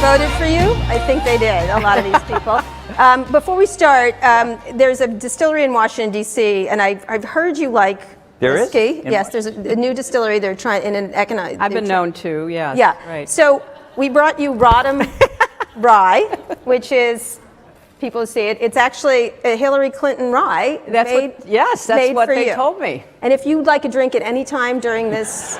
voted for you? I think they did, a lot of these people. Before we start, there's a distillery in Washington, D.C., and I've heard you like whiskey. Yes, there's a new distillery they're trying in an economic. I've been known to, yes. Yeah. Right. So we brought you Rodham Rye, which is, people see it, it's actually a Hillary Clinton rye. That's what they told me. And if you'd like a drink at any time during this.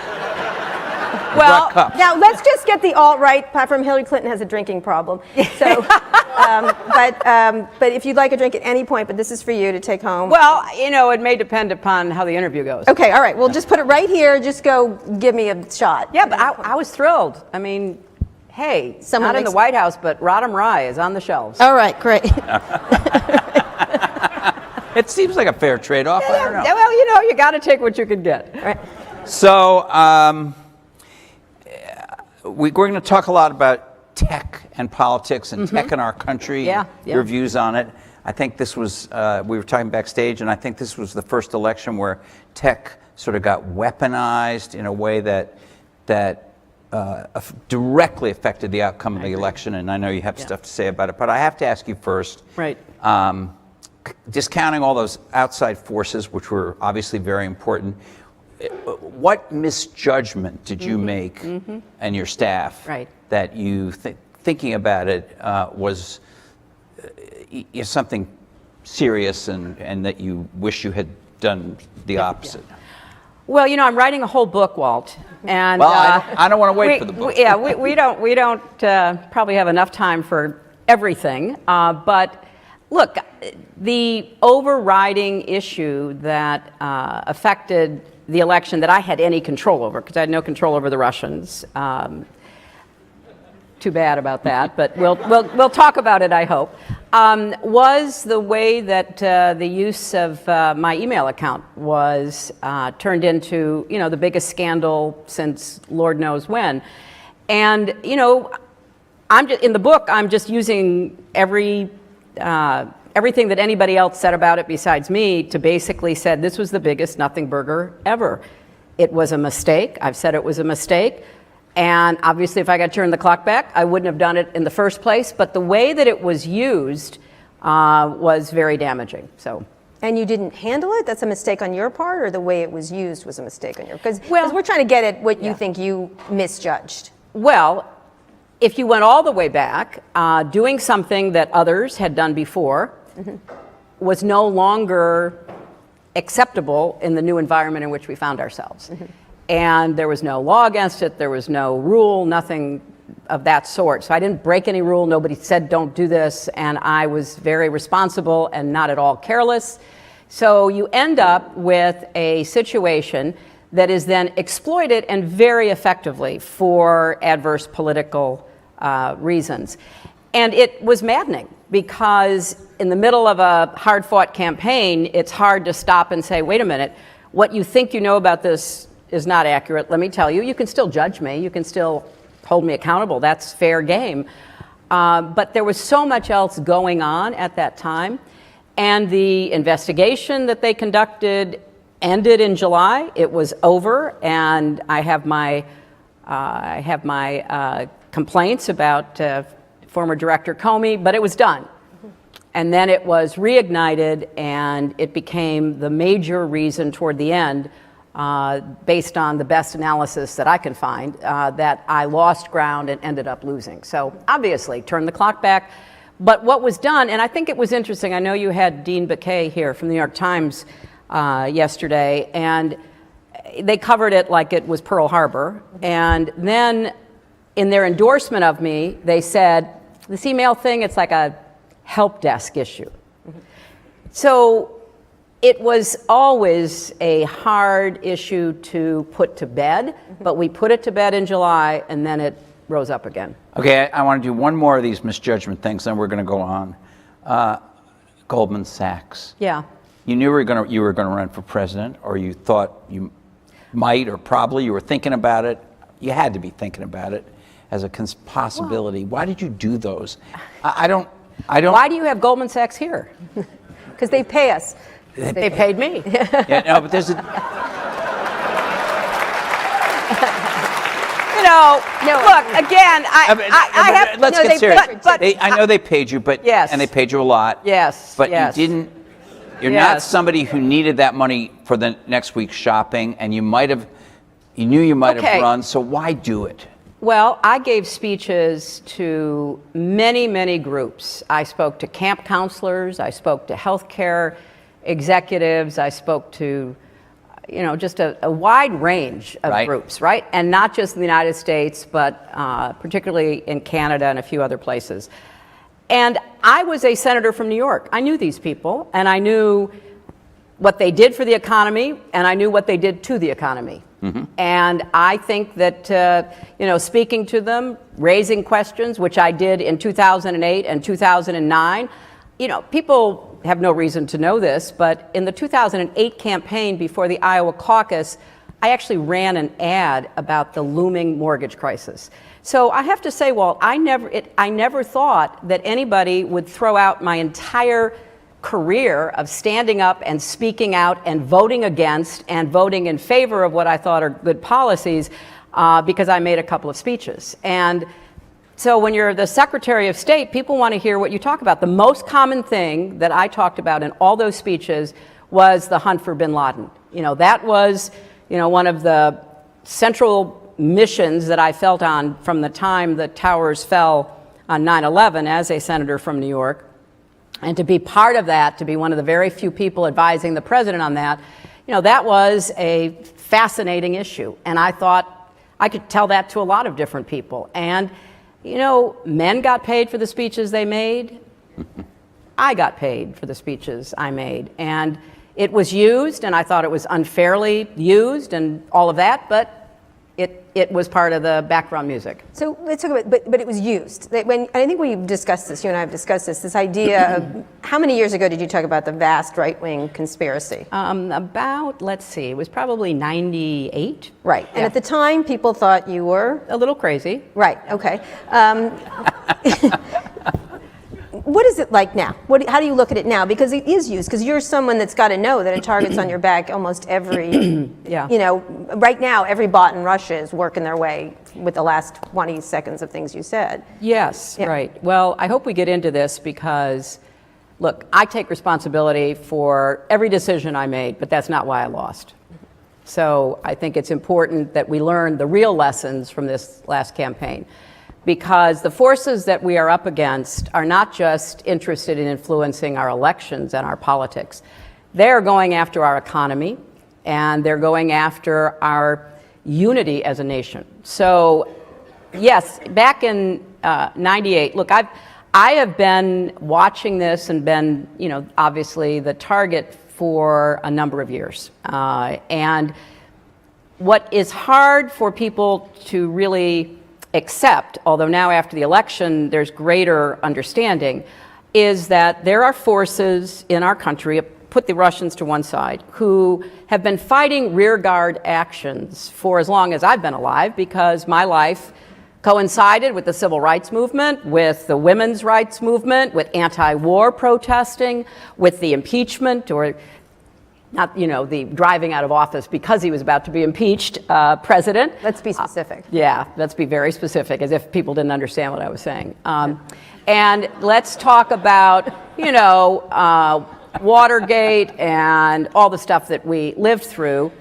Well, now let's just get the alt-right platform. Hillary Clinton has a drinking problem. So, but if you'd like a drink at any point, but this is for you to take home. Well, it may depend upon how the interview goes. Okay, all right. We'll just put it right here. Just go give me a shot. Yeah, but I was thrilled. I mean, hey, not in the White House, but Rodham Rye is on the shelves. All right, great. It seems like a fair trade-off. I don't know. Well, you got to take what you can get. All right. So we're going to talk a lot about tech and politics and tech in our country. Yeah. Your views on it. I think this was, we were talking backstage, and I think this was the first election where tech sort of got weaponized in a way that directly affected the outcome of the election, and I know you have stuff to say about it, but I have to ask you first. Right. Discounting all those outside forces, which were obviously very important, what misjudgment did you make and your staff that you thinking about it was something serious and that you wish you had done the opposite? Well, I'm writing a whole book, Walt, and well, I don't want to wait for the book. We don't probably have enough time for everything, but look, the overriding issue that affected the election that I had any control over, because I had no control over the Russians. Too bad about that, but we'll talk about it, I hope. Was the way that the use of my email account was turned into, the biggest scandal since Lord knows when. And, I'm just, in the book, I'm just using everything that anybody else said about it besides me to basically said this was the biggest nothing burger ever. It was a mistake. I've said it was a mistake. And obviously, if I got to turn the clock back, I wouldn't have done it in the first place. But the way that it was used was very damaging. So. And you didn't handle it? That's a mistake on your part, or the way it was used was a mistake on your part? Because we're trying to get at what you think you misjudged. Well, if you went all the way back, doing something that others had done before was no longer acceptable in the new environment in which we found ourselves. And there was no law against it, there was no rule, nothing of that sort. So I didn't break any rule, nobody said don't do this, and I was very responsible and not at all careless. So you end up with a situation that is then exploited, and very effectively, for adverse political reasons. And it was maddening, because in the middle of a hard-fought campaign, it's hard to stop and say, wait a minute, what you think you know about this is not accurate. Let me tell you, you can still judge me, you can still hold me accountable, that's fair game. But there was so much else going on at that time, and the investigation that they conducted ended in July. It was over, and I have my complaints about former Director Comey, but it was done. And then it was reignited, and it became the major reason toward the end, based on the best analysis that I can find, that I lost ground and ended up losing. So obviously, turn the clock back. But what was done, and I think it was interesting, I know you had Dean Baquet here from the New York Times yesterday, and they covered it like it was Pearl Harbor. And then in their endorsement of me, they said, this email thing, it's like a help desk issue. So it was always a hard issue to put to bed, but we put it to bed in July, and then it rose up again. Okay, I want to do one more of these misjudgment things, then we're going to go on. Goldman Sachs. Yeah. You knew you were going to run for president, or you thought you might, or probably you were thinking about it. You had to be thinking about it as a possibility. Why did you do those? I don't. Why do you have Goldman Sachs here? Because they pay us. They paid me. Yeah, no, but there's a. Look, again, I have... Let's no, get they serious. paid- but- I know they paid you, but Yes. and they paid you a lot. Yes, But yes. you didn't. You're not Yes. somebody who needed that money for the next week's shopping, and you knew you might Okay. have run. So why do it? Well, I gave speeches to many, many groups. I spoke to camp counselors, I spoke to healthcare executives, I spoke to, just a wide range of Right. groups, right? And not just in the United States, but particularly in Canada and a few other places. And I was a senator from New York. I knew these people, and I knew what they did for the economy, and I knew what they did to the economy. And I think that, speaking to them, raising questions, which I did in 2008 and 2009, people have no reason to know this, but in the 2008 campaign before the Iowa caucus, I actually ran an ad about the looming mortgage crisis. So I have to say, Walt, I never thought that anybody would throw out my entire career of standing up and speaking out and voting against and voting in favor of what I thought are good policies because I made a couple of speeches. And so when you're the Secretary of State, people want to hear what you talk about. The most common thing that I talked about in all those speeches was the hunt for bin Laden. That was, one of the central missions that I felt on from the time the towers fell on 9/11 as a senator from New York. And to be part of that, to be one of the very few people advising the president on that, that was a fascinating issue. And I thought I could tell that to a lot of different people. And, men got paid for the speeches they made. I got paid for the speeches I made. And it was used, and I thought it was unfairly used and all of that, but it was part of the background music. So let's talk about, but it was used. I think we've discussed this, you and I have discussed this idea of, how many years ago did you talk about the vast right-wing conspiracy? Let's see, it was probably 98. Right, and at the time, people thought you were? A little crazy. Right, okay. What is it like now? How do you look at it now? Because it is used, because you're someone that's got to know that a target's on your back almost every, right now, every bot in Russia is working their way with the last 20 seconds of things you said. Yes, right. Well, I hope we get into this because, look, I take responsibility for every decision I made, but that's not why I lost. So I think it's important that we learn the real lessons from this last campaign. Because the forces that we are up against are not just interested in influencing our elections and our politics. They're going after our economy, and they're going after our unity as a nation. So, yes, back in 98, look, I have been watching this and been, obviously the target for a number of years. And what is hard for people to really accept, although now after the election there's greater understanding, is that there are forces in our country, put the Russians to one side, who have been fighting rearguard actions for as long as I've been alive, because my life coincided with the civil rights movement, with the women's rights movement, with anti-war protesting, with the impeachment, or not, the driving out of office because he was about to be impeached president. Let's be specific. Yeah, let's be very specific, as if people didn't understand what I was saying. And let's talk about, Watergate and all the stuff that we lived through.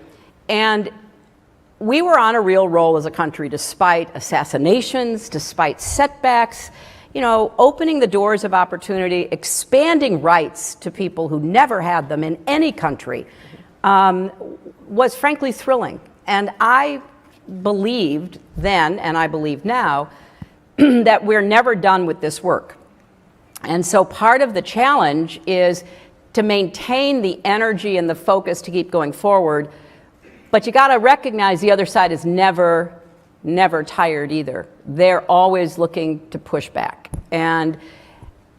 And we were on a real roll as a country, despite assassinations, despite setbacks, opening the doors of opportunity, expanding rights to people who never had them in any country, was frankly thrilling. And I believed then, and I believe now, that we're never done with this work. And so part of the challenge is to maintain the energy and the focus to keep going forward. But you got to recognize the other side is never tired either. They're always looking to push back. And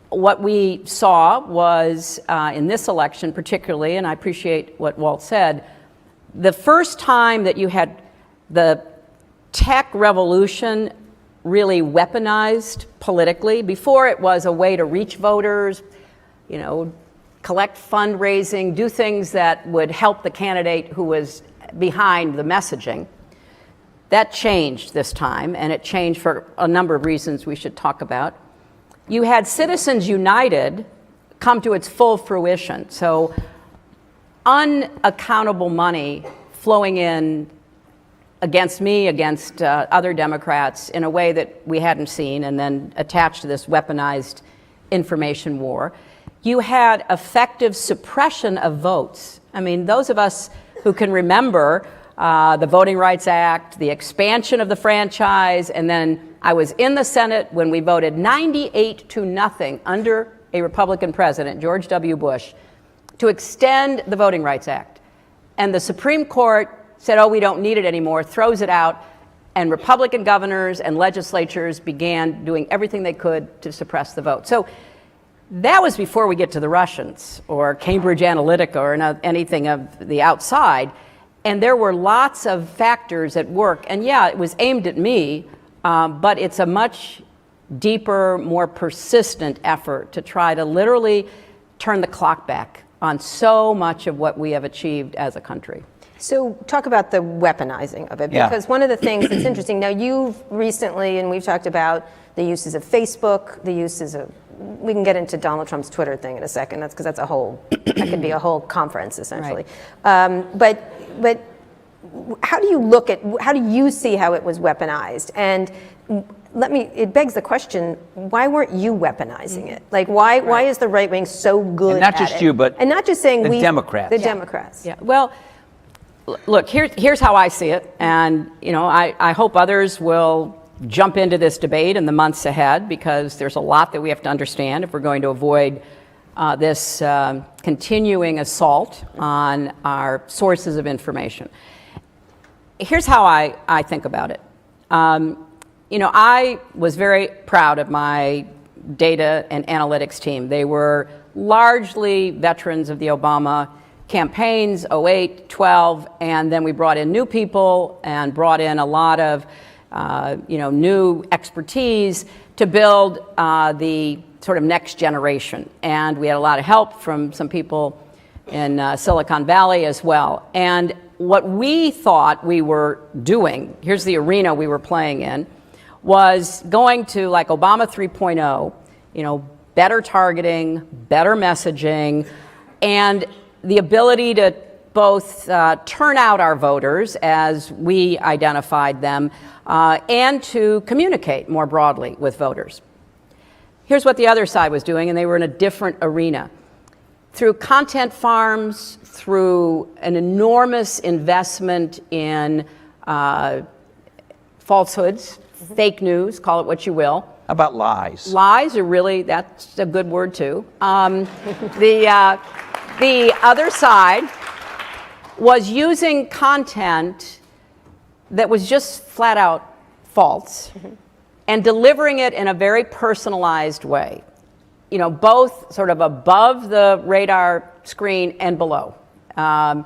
what we saw was in this election particularly, and I appreciate what Walt said, the first time that you had the tech revolution really weaponized politically. Before, it was a way to reach voters, collect fundraising, do things that would help the candidate who was behind the messaging. That changed this time, and it changed for a number of reasons we should talk about. You had Citizens United come to its full fruition. So unaccountable money flowing in against me, against other Democrats in a way that we hadn't seen, and then attached to this weaponized information war. You had effective suppression of votes. I mean, those of us who can remember the Voting Rights Act, the expansion of the franchise, and then I was in the Senate when we voted 98-0 under a Republican president, George W. Bush, to extend the Voting Rights Act. And the Supreme Court said, oh, we don't need it anymore, throws it out, and Republican governors and legislatures began doing everything they could to suppress the vote. So that was before we get to the Russians or Cambridge Analytica or anything of the outside. And there were lots of factors at work. And yeah, it was aimed at me, but it's a much deeper, more persistent effort to try to literally turn the clock back on so much of what we have achieved as a country. So talk about the weaponizing of it, because one of the things that's interesting, now you've recently, and we've talked about the uses of Facebook, the uses of, we can get into Donald Trump's Twitter thing in a second, that's because that's a whole, that could be a whole conference essentially. Right. But how do you look at, how do you see how it was weaponized? And it begs the question, why weren't you weaponizing it? Like, why is the right wing so good at it? And not just you, but and not just saying the Democrats. The Democrats. Yeah, well, look, here's how I see it, and I hope others will jump into this debate in the months ahead, because there's a lot that we have to understand if we're going to avoid this continuing assault on our sources of information. Here's how I think about it. I was very proud of my data and analytics team. They were largely veterans of the Obama campaigns, 08, 12, and then we brought in new people and brought in a lot of new expertise to build the sort of next generation. And we had a lot of help from some people in Silicon Valley as well. And what we thought we were doing, here's the arena we were playing in, was going to like Obama 3.0, better targeting, better messaging, and the ability to both turn out our voters as we identified them and to communicate more broadly with voters. Here's what the other side was doing, and they were in a different arena. Through content farms, through an enormous investment in falsehoods, fake news, call it what you will. How about lies? Lies are really, that's a good word too. The other side was using content that was just flat out false and delivering it in a very personalized way. Both sort of above the radar screen and below. And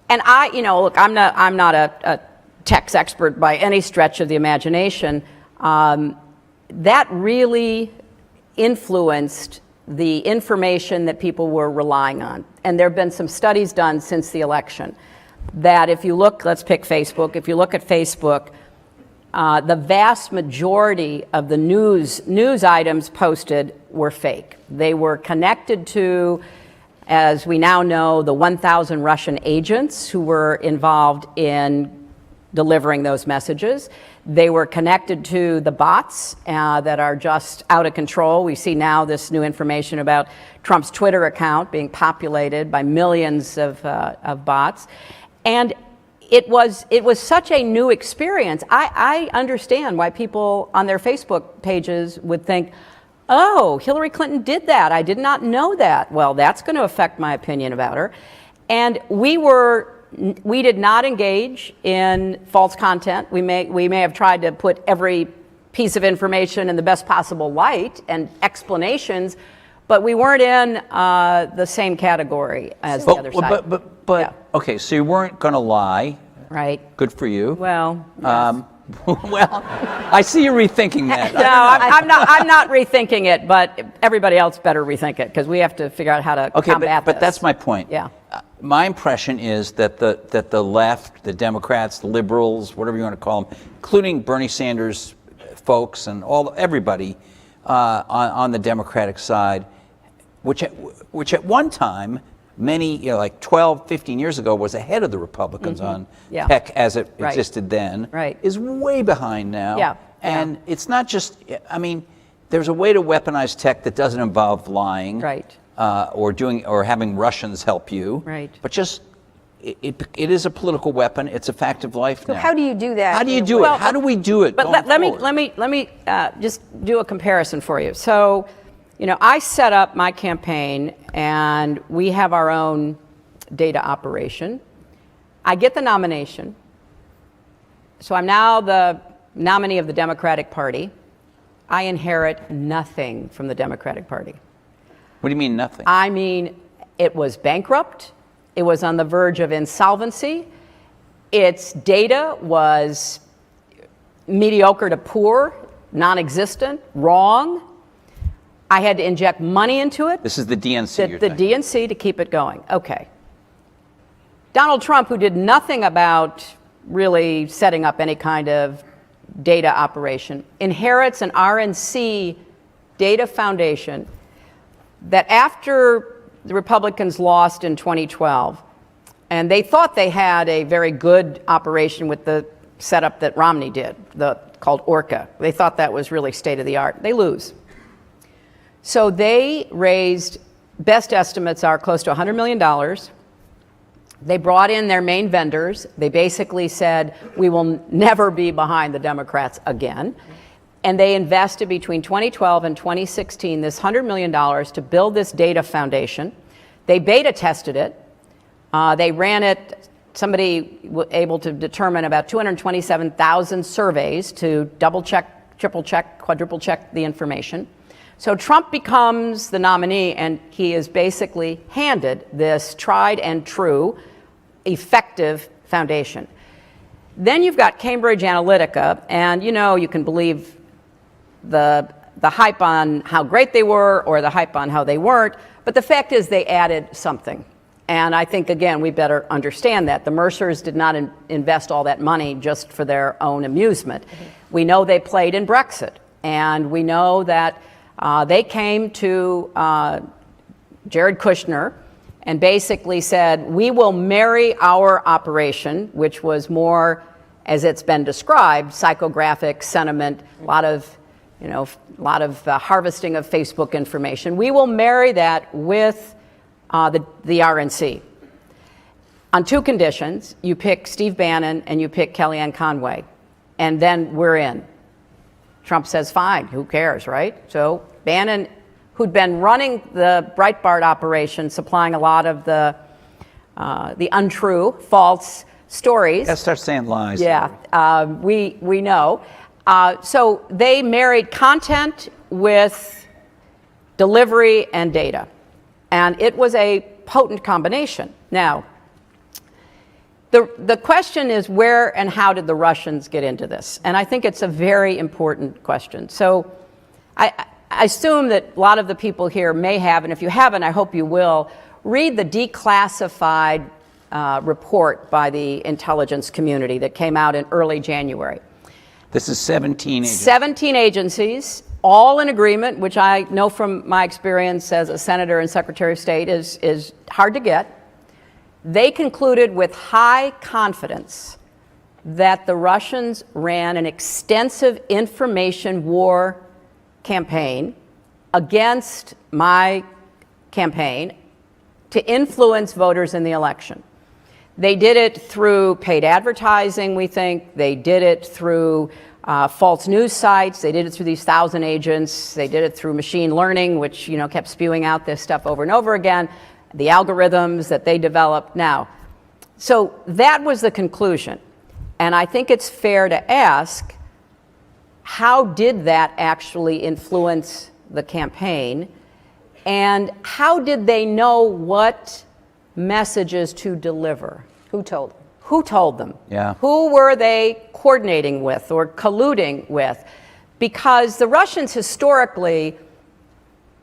look, I'm not a tech expert by any stretch of the imagination. That really influenced the information that people were relying on. And there have been some studies done since the election that if you look, let's pick Facebook, if you look at Facebook, the vast majority of the news items posted were fake. They were connected to, as we now know, the 1,000 Russian agents who were involved in delivering those messages. They were connected to the bots that are just out of control. We see now this new information about Trump's Twitter account being populated by millions of bots. And it was such a new experience. I understand why people on their Facebook pages would think, oh, Hillary Clinton did that. I did not know that. Well, that's going to affect my opinion about her. And we did not engage in false content. We may have tried to put every piece of information in the best possible light and explanations, but we weren't in the same category as the other side. Okay, so you weren't going to lie. Right. Good for you. Well, yes. Well, I see you rethinking that. No, I'm not rethinking it, but everybody else better rethink it because we have to figure out how to combat but this. that's my point. Yeah. My impression is that the left, the Democrats, the liberals, whatever you want to call them, including Bernie Sanders folks and everybody on the Democratic side, which at one time, many, like 12, 15 years ago, was ahead of the Republicans on tech as it existed then, is way behind now. Yeah. And it's not just, I mean, there's a way to weaponize tech that doesn't involve lying. Right. Or having Russians help you. Right. But just, it is a political weapon. It's a fact of life now. So how do you do that? How do you do it? How do we do it? But let me just do a comparison for you. So, I set up my campaign, and we have our own data operation. I get the nomination. So I'm now the nominee of the Democratic Party. I inherit nothing from the Democratic Party. What do you mean nothing? I mean, it was bankrupt. It was on the verge of insolvency. Its data was mediocre to poor, non-existent, wrong. I had to inject money into it. This is the DNC. The DNC to keep it going. Okay. Donald Trump, who did nothing about really setting up any kind of data operation, inherits an RNC data foundation that after the Republicans lost in 2012, and they thought they had a very good operation with the setup that Romney did, called Orca. They thought that was really state of the art. They lose. So they raised, best estimates are close to $100 million. They brought in their main vendors. They basically said, we will never be behind the Democrats again. And they invested between 2012 and 2016 this $100 million to build this data foundation. They beta tested it. They ran it, somebody was able to determine about 227,000 surveys to double check, triple check, quadruple check the information. So Trump becomes the nominee, and he is basically handed this tried and true, effective foundation. Then you've got Cambridge Analytica, and you can believe the hype on how great they were or the hype on how they weren't, but the fact is they added something. And I think, again, we better understand that. The Mercers did not invest all that money just for their own amusement. Mm-hmm. We know they played in Brexit, and we know that they came to Jared Kushner and basically said, we will marry our operation, which was more, as it's been described, psychographic sentiment, a lot of harvesting of Facebook information. We will marry that with the RNC. On two conditions: you pick Steve Bannon and you pick Kellyanne Conway, and then we're in. Trump says, fine, who cares, right? So Bannon, who'd been running the Breitbart operation, supplying a lot of the untrue, false stories. Let's start saying lies. Yeah, we know. So they married content with delivery and data. And it was a potent combination. Now, the question is, where and how did the Russians get into this? And I think it's a very important question. So I assume that a lot of the people here may have, and if you haven't, I hope you will, read the declassified report by the intelligence community that came out in early January. This is 17 agencies. 17 agencies, all in agreement, which I know from my experience as a senator and secretary of state is hard to get. They concluded with high confidence that the Russians ran an extensive information war campaign against my campaign to influence voters in the election. They did it through paid advertising, we think. They did it through false news sites. They did it through these 1,000 agents. They did it through machine learning, which kept spewing out this stuff over and over again. The algorithms that they developed. Now, so that was the conclusion. And I think it's fair to ask, how did that actually influence the campaign? And how did they know what messages to deliver? Who told them? Who told them? Yeah. Who were they coordinating with or colluding with? Because the Russians historically,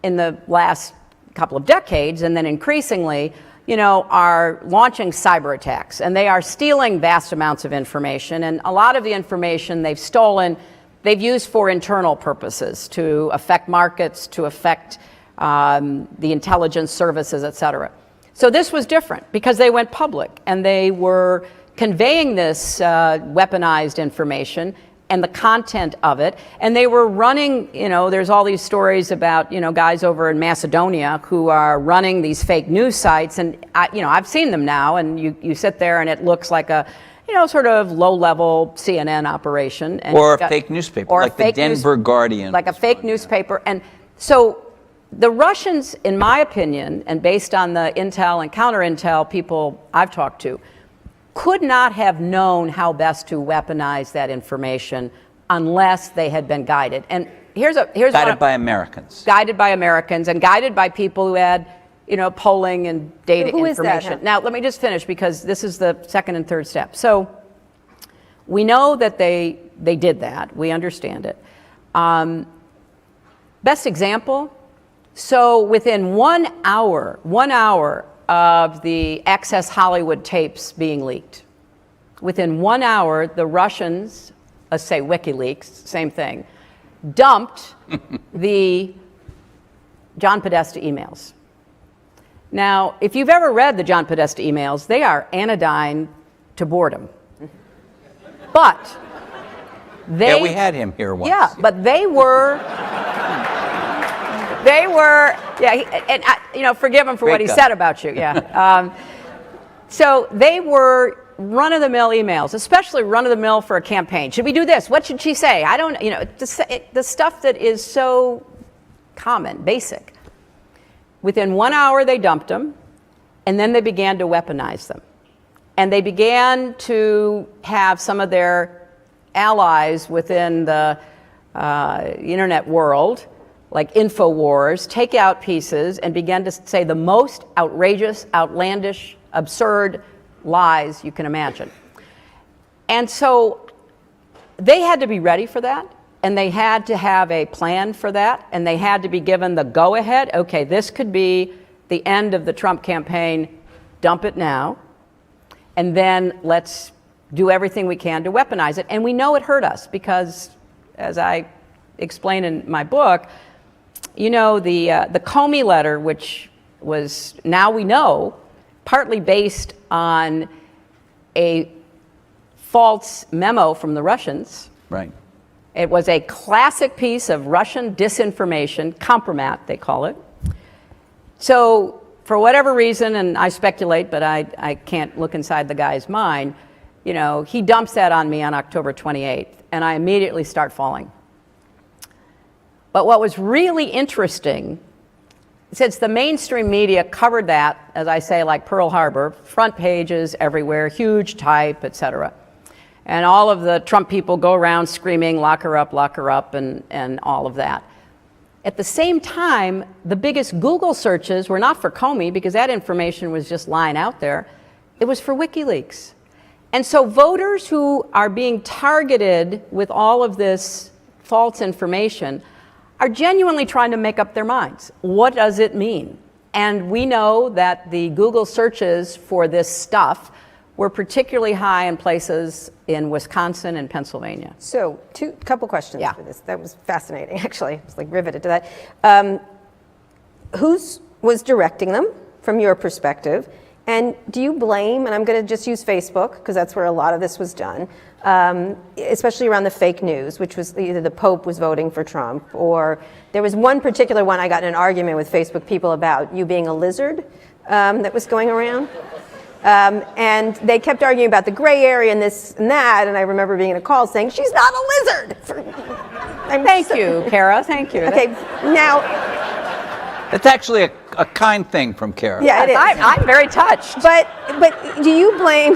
in the last couple of decades, and then increasingly, are launching cyber attacks, and they are stealing vast amounts of information, and a lot of the information they've stolen, they've used for internal purposes, to affect markets, to affect the intelligence services, et cetera. So this was different because they went public, and they were conveying this weaponized information and the content of it, and they were running, there's all these stories about, guys over in Macedonia who are running these fake news sites, and I've seen them now, and you sit there and it looks like a, sort of low-level CNN operation. And or a fake newspaper, like the Denver Guardian. Like a fake newspaper. And so the Russians, in my opinion, and based on the intel and counter-intel people I've talked to, could not have known how best to weaponize that information unless they had been guided. And here's guided by Americans. Guided by Americans and guided by people who had, polling and data who information. Is that? Now, let me just finish because this is the second and third step. So we know that they did that. We understand it. Best example, so within 1 hour of the Access Hollywood tapes being leaked. Within 1 hour, the Russians, let's say WikiLeaks, same thing, dumped the John Podesta emails. Now, if you've ever read the John Podesta emails, they are anodyne to boredom. But they... Yeah, we had him here once. Yeah, but they were... forgive him for Great what he guy. said about you, yeah. So they were run-of-the-mill emails, especially run-of-the-mill for a campaign. Should we do this? What should she say? I don't, the stuff that is so common, basic. Within 1 hour, they dumped them, and then they began to weaponize them. And they began to have some of their allies within the internet world, like InfoWars, take out pieces and begin to say the most outrageous, outlandish, absurd lies you can imagine. And so they had to be ready for that, and they had to have a plan for that, and they had to be given the go-ahead. Okay, this could be the end of the Trump campaign. Dump it now, and then let's do everything we can to weaponize it. And we know it hurt us because, as I explain in my book, the Comey letter, which was, now we know, partly based on a false memo from the Russians. Right. It was a classic piece of Russian disinformation, compromat, they call it. So, for whatever reason, and I speculate, but I can't look inside the guy's mind, he dumps that on me on October 28th, and I immediately start falling. But what was really interesting, since the mainstream media covered that, as I say, like Pearl Harbor, front pages everywhere, huge type, et cetera. And all of the Trump people go around screaming, lock her up, and all of that. At the same time, the biggest Google searches were not for Comey, because that information was just lying out there. It was for WikiLeaks. And so voters who are being targeted with all of this false information are genuinely trying to make up their minds. What does it mean? And we know that the Google searches for this stuff were particularly high in places in Wisconsin and Pennsylvania. So, couple questions Yeah. for this. That was fascinating, actually. I was like riveted to that. Who was directing them, from your perspective? And do you blame, and I'm going to just use Facebook, because that's where a lot of this was done, especially around the fake news, which was either the Pope was voting for Trump, or there was one particular one I got in an argument with Facebook people about you being a lizard that was going around. And they kept arguing about the gray area and this and that, and I remember being in a call saying, she's not a lizard! Thank you, Kara, thank you. Okay, now... It's actually a kind thing from Kara. Yeah, it is. I'm very touched. But do you blame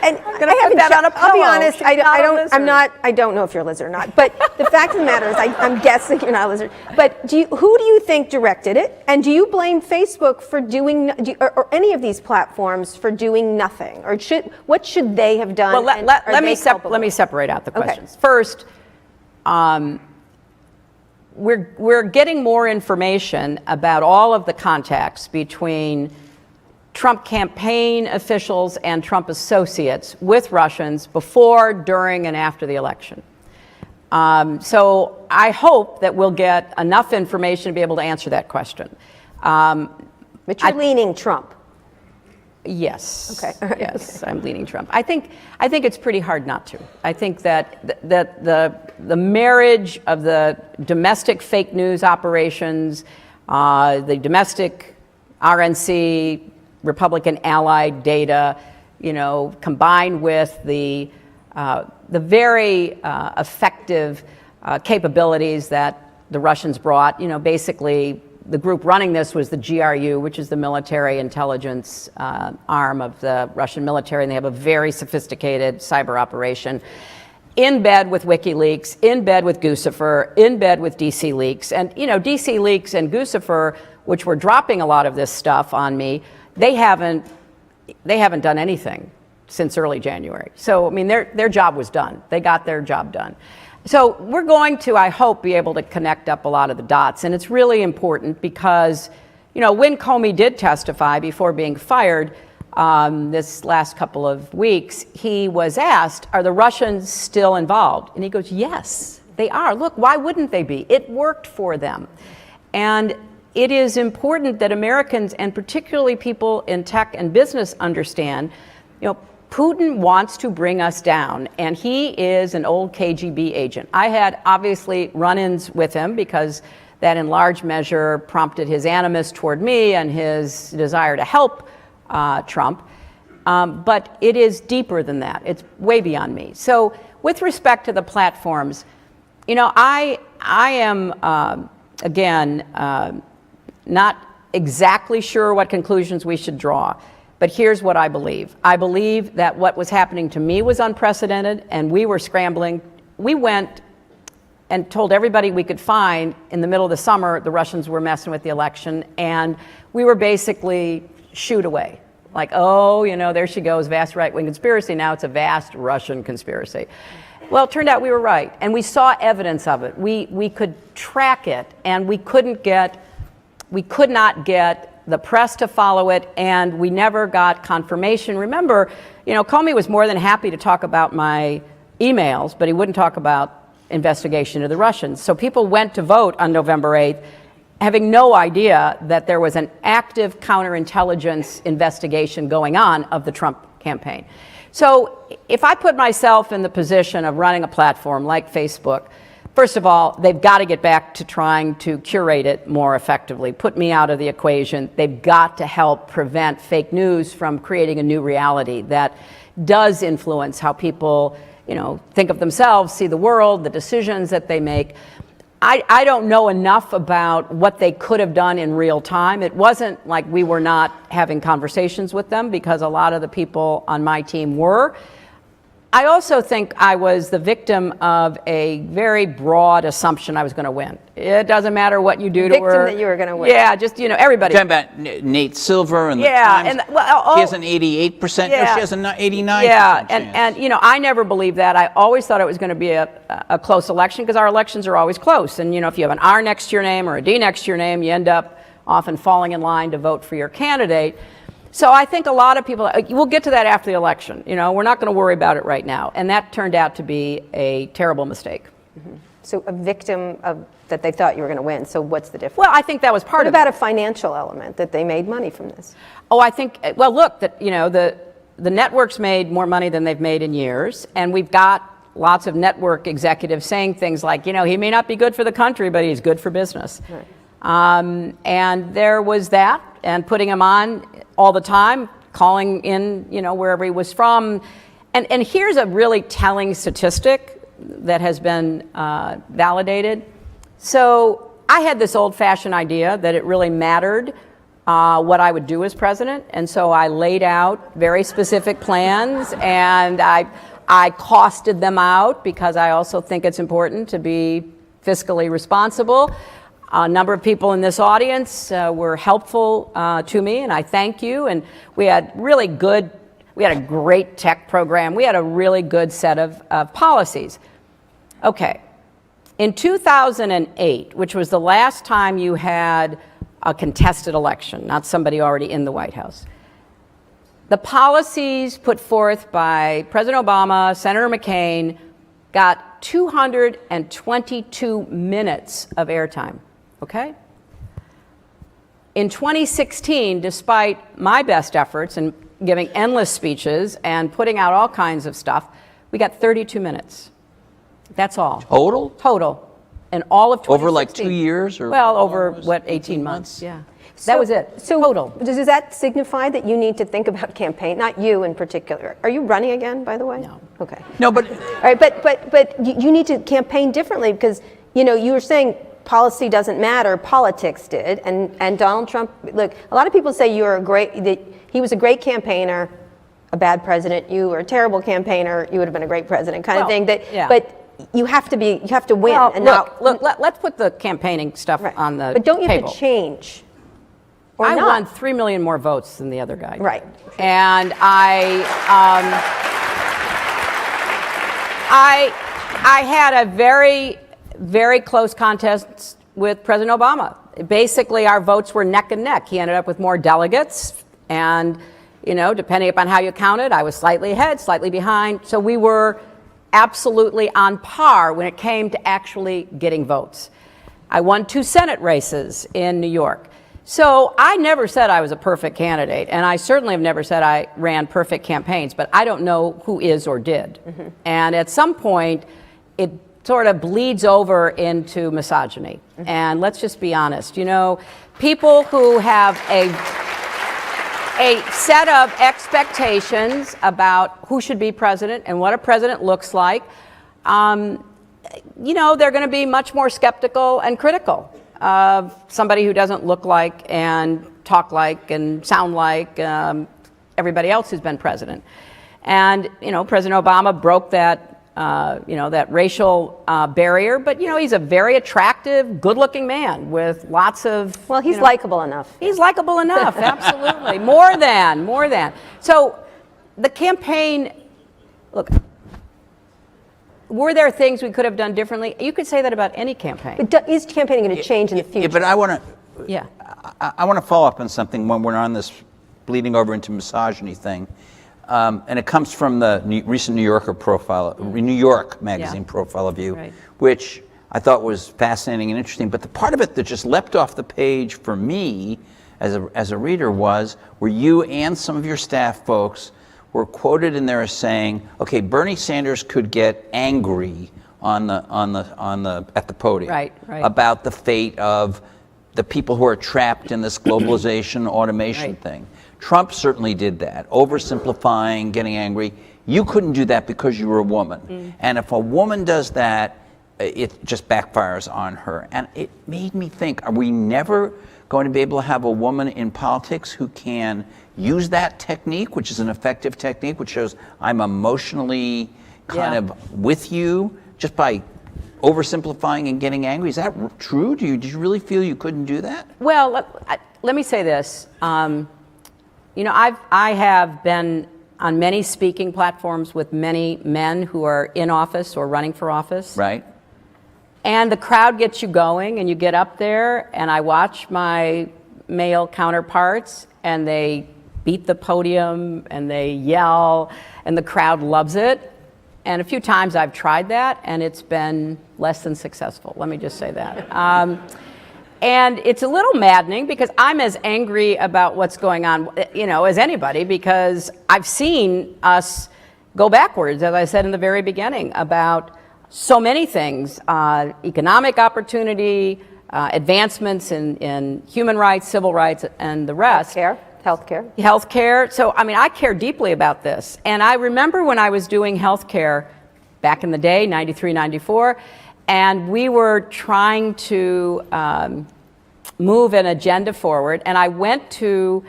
And Gonna put that on a I'll be pillow. honest, She's not a lizard. I don't know if you're a lizard or not, but the fact of the matter is, I'm guessing you're not a lizard. But who do you think directed it? And do you blame Facebook for doing, or any of these platforms for doing nothing? Or what should they have done? Well, and let are me they culpable? let me separate out the Okay. questions. First, we're getting more information about all of the contacts between Trump campaign officials and Trump associates with Russians before, during, and after the election. So I hope that we'll get enough information to be able to answer that question. But you're leaning Trump. Yes. Okay. All right. Yes, I'm leaning Trump. I think it's pretty hard not to. I think that the marriage of the domestic fake news operations, the domestic RNC, Republican allied data, combined with the very effective capabilities that the Russians brought, basically. The group running this was the GRU, which is the military intelligence arm of the Russian military, and they have a very sophisticated cyber operation in bed with WikiLeaks, in bed with Guccifer, in bed with DC Leaks. And, DC Leaks and Guccifer, which were dropping a lot of this stuff on me, they haven't done anything since early January. So, I mean, their job was done. They got their job done. So we're going to, I hope, be able to connect up a lot of the dots. And it's really important because, when Comey did testify before being fired this last couple of weeks, he was asked, are the Russians still involved? And he goes, yes, they are. Look, why wouldn't they be? It worked for them. And it is important that Americans, and particularly people in tech and business, understand, Putin wants to bring us down, and he is an old KGB agent. I had obviously run-ins with him because that in large measure prompted his animus toward me and his desire to help Trump. But it is deeper than that. It's way beyond me. So with respect to the platforms, I am, again, not exactly sure what conclusions we should draw. But here's what I believe. I believe that what was happening to me was unprecedented, and we were scrambling. We went and told everybody we could find in the middle of the summer the Russians were messing with the election, and we were basically shooed away. Like, there she goes, vast right-wing conspiracy. Now it's a vast Russian conspiracy. Well, it turned out we were right, and we saw evidence of it. We could track it, and we could not get the press to follow it, and we never got confirmation. Remember, Comey was more than happy to talk about my emails, but he wouldn't talk about investigation of the Russians. So people went to vote on November 8th having no idea that there was an active counterintelligence investigation going on of the Trump campaign. So if I put myself in the position of running a platform like Facebook, first of all, they've got to get back to trying to curate it more effectively, put me out of the equation. They've got to help prevent fake news from creating a new reality that does influence how people, think of themselves, see the world, the decisions that they make. I don't know enough about what they could have done in real time. It wasn't like we were not having conversations with them, because a lot of the people on my team were. I also think I was the victim of a very broad assumption I was going to win. It doesn't matter what you do to her. Victim that you were going to win. Yeah, just, everybody. You're talking about Nate Silver and the Times. He has an 88%. Yeah. No, she has an 89%. Yeah, chance. and I never believed that. I always thought it was going to be a close election, because our elections are always close. And, if you have an R next to your name or a D next to your name, you end up often falling in line to vote for your candidate. So I think a lot of people, we'll get to that after the election. We're not going to worry about it right now. And that turned out to be a terrible mistake. Mm-hmm. So a victim of that they thought you were going to win. So what's the difference? Well, I think that was part of it. What about a financial element, that they made money from this? Oh, I think, well, look, the networks made more money than they've made in years. And we've got lots of network executives saying things like, he may not be good for the country, but he's good for business. Right. And there was that, and putting him on all the time, calling in, wherever he was from. And here's a really telling statistic that has been validated. So I had this old-fashioned idea that it really mattered what I would do as president, and so I laid out very specific plans, and I costed them out because I also think it's important to be fiscally responsible. A number of people in this audience were helpful to me, and I thank you. And we had a great tech program. We had a really good set of policies. Okay. In 2008, which was the last time you had a contested election, not somebody already in the White House, the policies put forth by President Obama, Senator McCain, got 222 minutes of airtime, okay? In 2016, despite my best efforts in giving endless speeches and putting out all kinds of stuff, we got 32 minutes. That's all. Total? Total. In all of 2016. Over like 2 years? Or well, over, what, 18 months? Yeah. That was it. So total. Does that signify that you need to think about campaign? Not you in particular. Are you running again, by the way? No. Okay. No, but... All right, but you need to campaign differently because, you know, you were saying policy doesn't matter, politics did, and Donald Trump, look, a lot of people say that he was a great campaigner, a bad president, you were a terrible campaigner, you would have been a great president, kind of thing. But you have to win. Well, and let's put the campaigning stuff on the table. But don't you have to change? I won 3 million more votes than the other guy. Right. And I had a very, very close contest with President Obama. Basically, our votes were neck and neck. He ended up with more delegates, and, you know, depending upon how you counted, I was slightly ahead, slightly behind. So we were absolutely on par when it came to actually getting votes. I won 2 Senate races in New York. So I never said I was a perfect candidate, and I certainly have never said I ran perfect campaigns, but I don't know who is or did. Mm-hmm. And at some point, it sort of bleeds over into misogyny. Mm-hmm. And let's just be honest, you know, people who have a set of expectations about who should be president and what a president looks like, you know, they're going to be much more skeptical and critical of somebody who doesn't look like and talk like and sound like everybody else who's been president. And, you know, President Obama broke that, you know, that racial barrier. But, you know, he's a very attractive, good-looking man with lots of... Well, he's likable enough. He's likable enough, absolutely. More than. So the campaign, look, were there things we could have done differently? You could say that about any campaign. But is campaigning going to change in the future? Yeah, but I want to... Yeah. I want to follow up on something when we're on this bleeding over into misogyny thing. And it comes from the recent New Yorker profile, New York Magazine profile of you, right, which I thought was fascinating and interesting. But the part of it that just leapt off the page for me as a reader was where you and some of your staff folks were quoted in there as saying, okay, Bernie Sanders could get angry at the podium, right, about the fate of the people who are trapped in this globalization automation thing. Trump certainly did that, oversimplifying, getting angry. You couldn't do that because you were a woman. And if a woman does that, it just backfires on her. And it made me think, are we never going to be able to have a woman in politics who can use that technique, which is an effective technique, which shows I'm emotionally kind of with you, just by oversimplifying and getting angry? Is that true? Did you really feel you couldn't do that? Well, let me say this. You know, I have been on many speaking platforms with many men who are in office or running for office. Right. And the crowd gets you going, and you get up there, and I watch my male counterparts, and they beat the podium, and they yell, and the crowd loves it. And a few times I've tried that, and it's been less than successful. Let me just say that. And it's a little maddening because I'm as angry about what's going on, you know, as anybody, because I've seen us go backwards, as I said in the very beginning, about so many things, economic opportunity, advancements in human rights, civil rights, and the rest. Healthcare. So, I mean, I care deeply about this. And I remember when I was doing healthcare back in the day, 93, 94, and we were trying to move an agenda forward. And I went to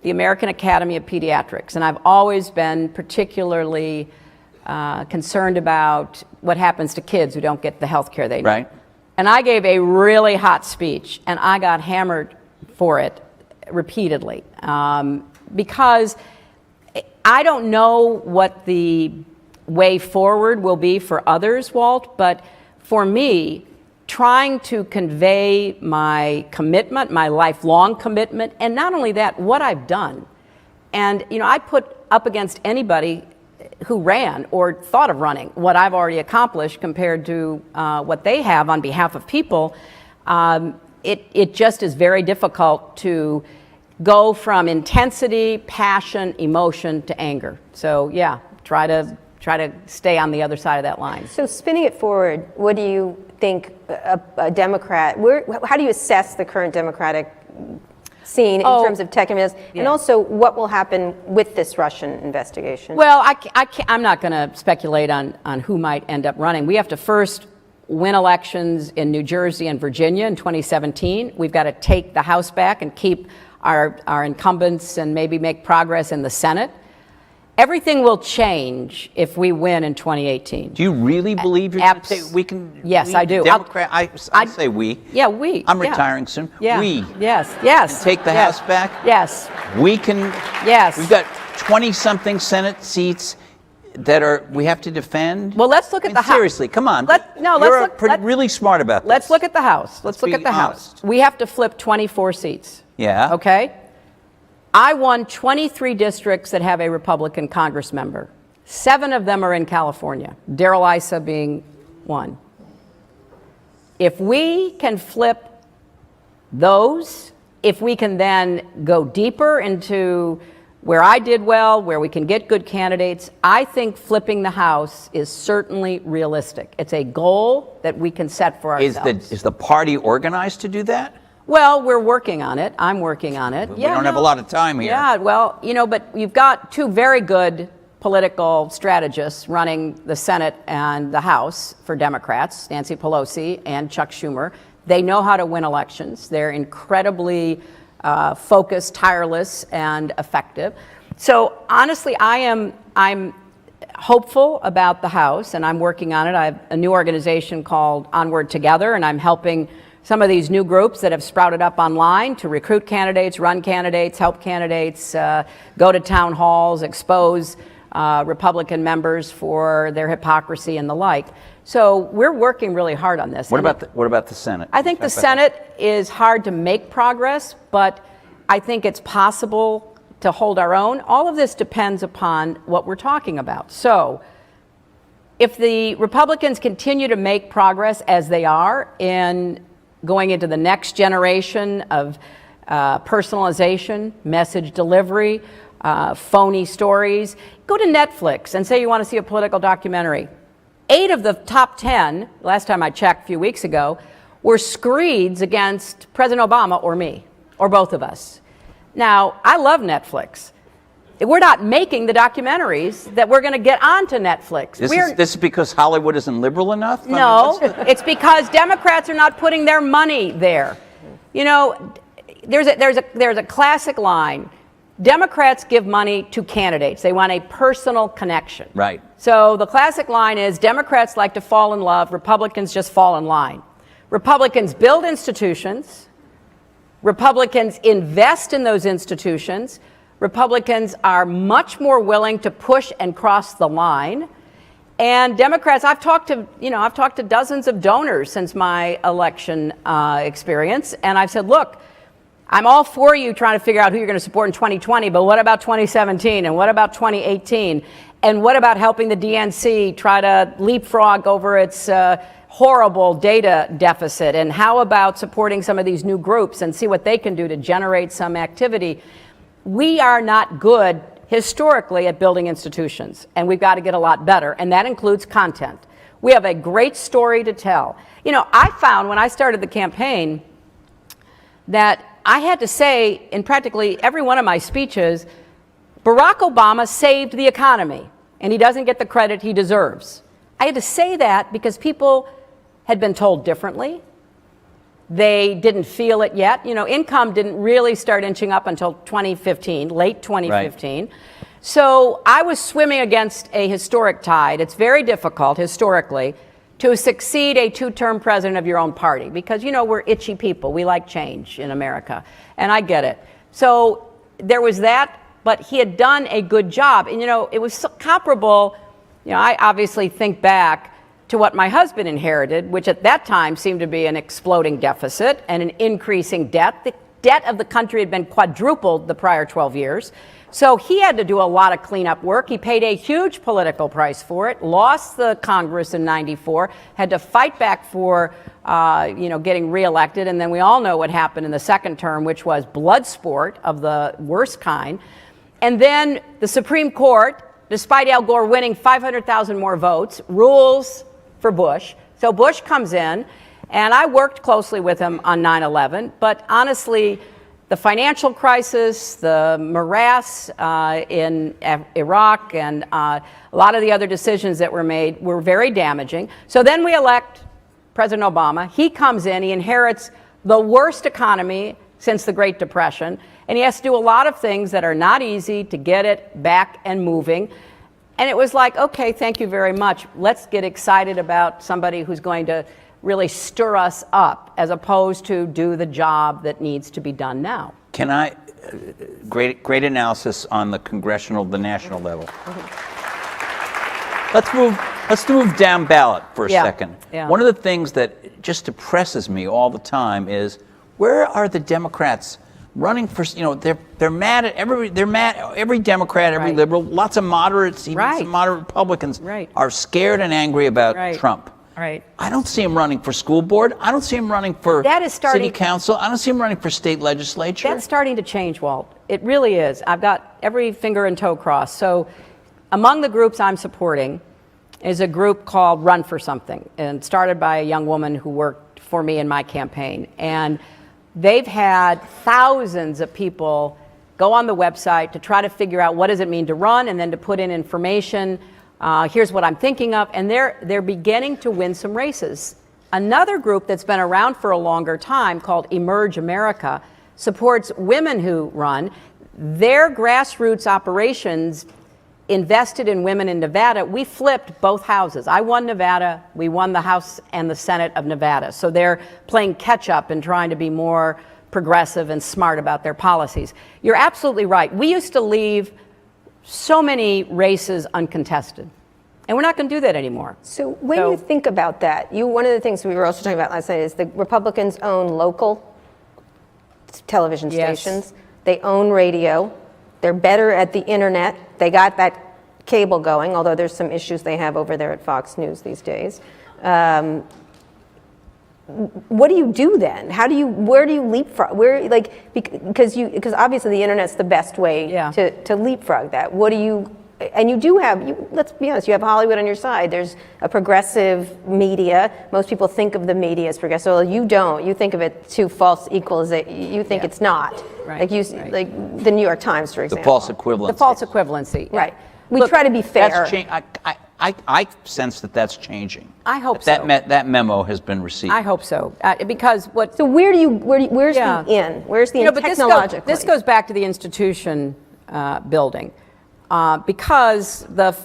the American Academy of Pediatrics, and I've always been particularly concerned about what happens to kids who don't get the health care they need. Right. And I gave a really hot speech, and I got hammered for it repeatedly, because I don't know what the way forward will be for others, Walt, but for me, trying to convey my commitment, my lifelong commitment, and not only that, what I've done. And, you know, I put up against anybody who ran or thought of running what I've already accomplished compared to what they have on behalf of people. It just is very difficult to go from intensity, passion, emotion to anger. So yeah, try to stay on the other side of that line. So spinning it forward, what do you think a Democrat, how do you assess the current Democratic scene in terms of tech and and also what will happen with this Russian investigation? Well, I'm not going to speculate on who might end up running. We have to first win elections in New Jersey and Virginia in 2017. We've got to take the House back and keep our incumbents and maybe make progress in the Senate. Everything will change if we win in 2018. Do you really believe you're going to say we can? Yes, I do. Democrat, I say we. Yeah, we. I'm retiring soon. Yeah. We. Yes. Take the House back. Yes. We can. Yes. We've got 20-something Senate seats that we have to defend. Well, let's look at the House. Seriously, come on. You're really smart about this. Let's look at the House. Let's look at the House. We have to flip 24 seats. Yeah. Okay? I won 23 districts that have a Republican Congress member. 7 of them are in California, Darrell Issa being one. If we can flip those, if we can then go deeper into where I did well, where we can get good candidates, I think flipping the House is certainly realistic. It's a goal that we can set for ourselves. Is the party organized to do that? Well, we're working on it. I'm working on it. We don't have a lot of time here. Yeah, well, you know, but you've got 2 very good political strategists running the Senate and the House for Democrats, Nancy Pelosi and Chuck Schumer. They know how to win elections. They're incredibly focused, tireless, and effective. So honestly, I'm hopeful about the House, and I'm working on it. I have a new organization called Onward Together, and I'm helping some of these new groups that have sprouted up online to recruit candidates, run candidates, help candidates, go to town halls, expose Republican members for their hypocrisy and the like. So we're working really hard on this. What about the Senate? I think the Senate is hard to make progress, but I think it's possible to hold our own. All of this depends upon what we're talking about. So if the Republicans continue to make progress as they are in going into the next generation of personalization, message delivery, phony stories, go to Netflix and say you want to see a political documentary. 8 of the top 10, last time I checked a few weeks ago, were screeds against President Obama or me, or both of us. Now, I love Netflix. We're not making the documentaries that we're going to get onto Netflix. This is because Hollywood isn't liberal enough? No, it's because Democrats are not putting their money there. You know, there's a classic line. Democrats give money to candidates. They want a personal connection. Right. So the classic line is Democrats like to fall in love, Republicans just fall in line. Republicans build institutions. Republicans invest in those institutions. Republicans are much more willing to push and cross the line. And Democrats, I've talked to dozens of donors since my election experience, and I've said, look, I'm all for you trying to figure out who you're going to support in 2020, but what about 2017, and what about 2018, and what about helping the DNC try to leapfrog over its horrible data deficit, and how about supporting some of these new groups and see what they can do to generate some activity? We are not good historically at building institutions, and we've got to get a lot better, and that includes content. We have a great story to tell. You know, I found when I started the campaign that I had to say in practically every one of my speeches, Barack Obama saved the economy, and he doesn't get the credit he deserves. I had to say that because people had been told differently. They didn't feel it yet. Income didn't really start inching up until 2015, late 2015. Right. So I was swimming against a historic tide. It's very difficult historically to succeed a two-term president of your own party because, we're itchy people. We like change in America, and I get it. So there was that, but he had done a good job. And, it was so comparable. I obviously think back to what my husband inherited, which at that time seemed to be an exploding deficit and an increasing debt. The debt of the country had been quadrupled the prior 12 years. So he had to do a lot of cleanup work. He paid a huge political price for it, lost the Congress in '94, had to fight back for, getting reelected. And then we all know what happened in the second term, which was blood sport of the worst kind. And then the Supreme Court, despite Al Gore winning 500,000 more votes, rules for Bush. So Bush comes in, and I worked closely with him on 9/11. But honestly, the financial crisis, the morass in Iraq, and a lot of the other decisions that were made were very damaging. So then we elect President Obama. He comes in, he inherits the worst economy since the Great Depression, and he has to do a lot of things that are not easy to get it back and moving. And it was like, okay, thank you very much. Let's get excited about somebody who's going to really stir us up as opposed to do the job that needs to be done now. Can I, great analysis on the national level. Mm-hmm. Let's move down ballot for a second. Yeah. One of the things that just depresses me all the time is, where are the Democrats running for? They're mad at everybody. They're mad. Every Democrat, every liberal, lots of moderates, even some moderate Republicans are scared and angry about Trump. Right. I don't see him running for school board. I don't see him running for city council. I don't see him running for state legislature. That's starting to change, Walt. It really is. I've got every finger and toe crossed. So among the groups I'm supporting is a group called Run for Something, and started by a young woman who worked for me in my campaign. And they've had thousands of people go on the website to try to figure out what does it mean to run, and then to put in information. Here's what I'm thinking of, and they're beginning to win some races. Another group that's been around for a longer time, called Emerge America, supports women who run. Their grassroots operations invested in women in Nevada. We flipped both houses. I won Nevada. We won the House and the Senate of Nevada. So they're playing catch up and trying to be more progressive and smart about their policies. You're absolutely right. We used to leave so many races uncontested, and we're not going to do that anymore. So when you think about that, one of the things we were also talking about last night is the Republicans own local television stations. They own radio. They're better at the internet. They got that cable going, although there's some issues they have over there at Fox News these days. What do you do then? Where do you leapfrog? Because obviously the internet's the best way to leapfrog that. And you do have, let's be honest, you have Hollywood on your side. There's a progressive media. Most people think of the media as progressive. Well, you don't. You think of it to false equalization. You think it's not. Right. Like the New York Times, for example. The false equivalency. The false equivalency. Right. We try to be fair. I sense that's changing. I hope so. That memo has been received. I hope so, because what? So where's the in? Where's the in technologically? This goes back to the institution building, because the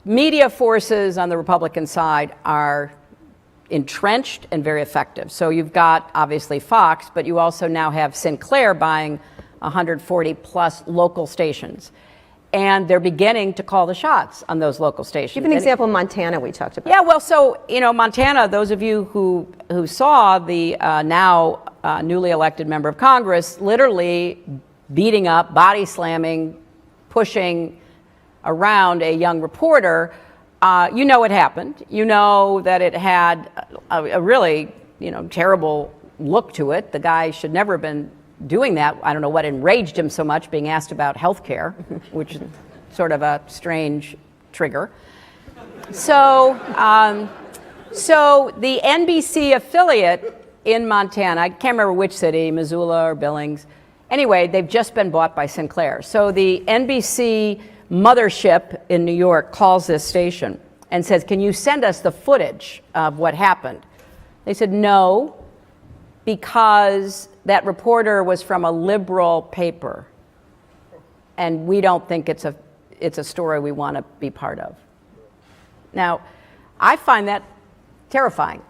media forces on the Republican side are entrenched and very effective. So you've got obviously Fox, but you also now have Sinclair buying 140 plus local stations. And they're beginning to call the shots on those local stations. Give an example of Montana we talked about. Yeah, well, so, Montana, those of you who saw the now newly elected member of Congress literally beating up, body slamming, pushing around a young reporter, you know what happened. You know that it had a really, terrible look to it. The guy should never have been doing that. I don't know what enraged him so much, being asked about health care, which is sort of a strange trigger. So the NBC affiliate in Montana, I can't remember which city, Missoula or Billings. Anyway, they've just been bought by Sinclair. So the NBC mothership in New York calls this station and says, can you send us the footage of what happened? They said no, because that reporter was from a liberal paper, and we don't think it's a story we want to be part of. Now, I find that terrifying,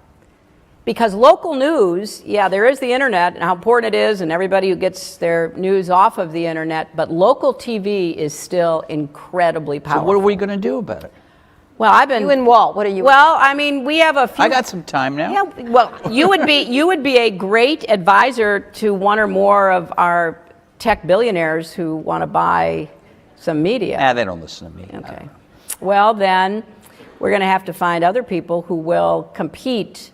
because local news, yeah, there is the internet and how important it is, and everybody who gets their news off of the internet, but local TV is still incredibly powerful. So what are we going to do about it? Well, I've been. You and Walt, what are you? Well, I mean, we have a few. I got some time now. Yeah, well, you would be a great advisor to one or more of our tech billionaires who want to buy some media. They don't listen to me. Okay. Well, then we're going to have to find other people who will compete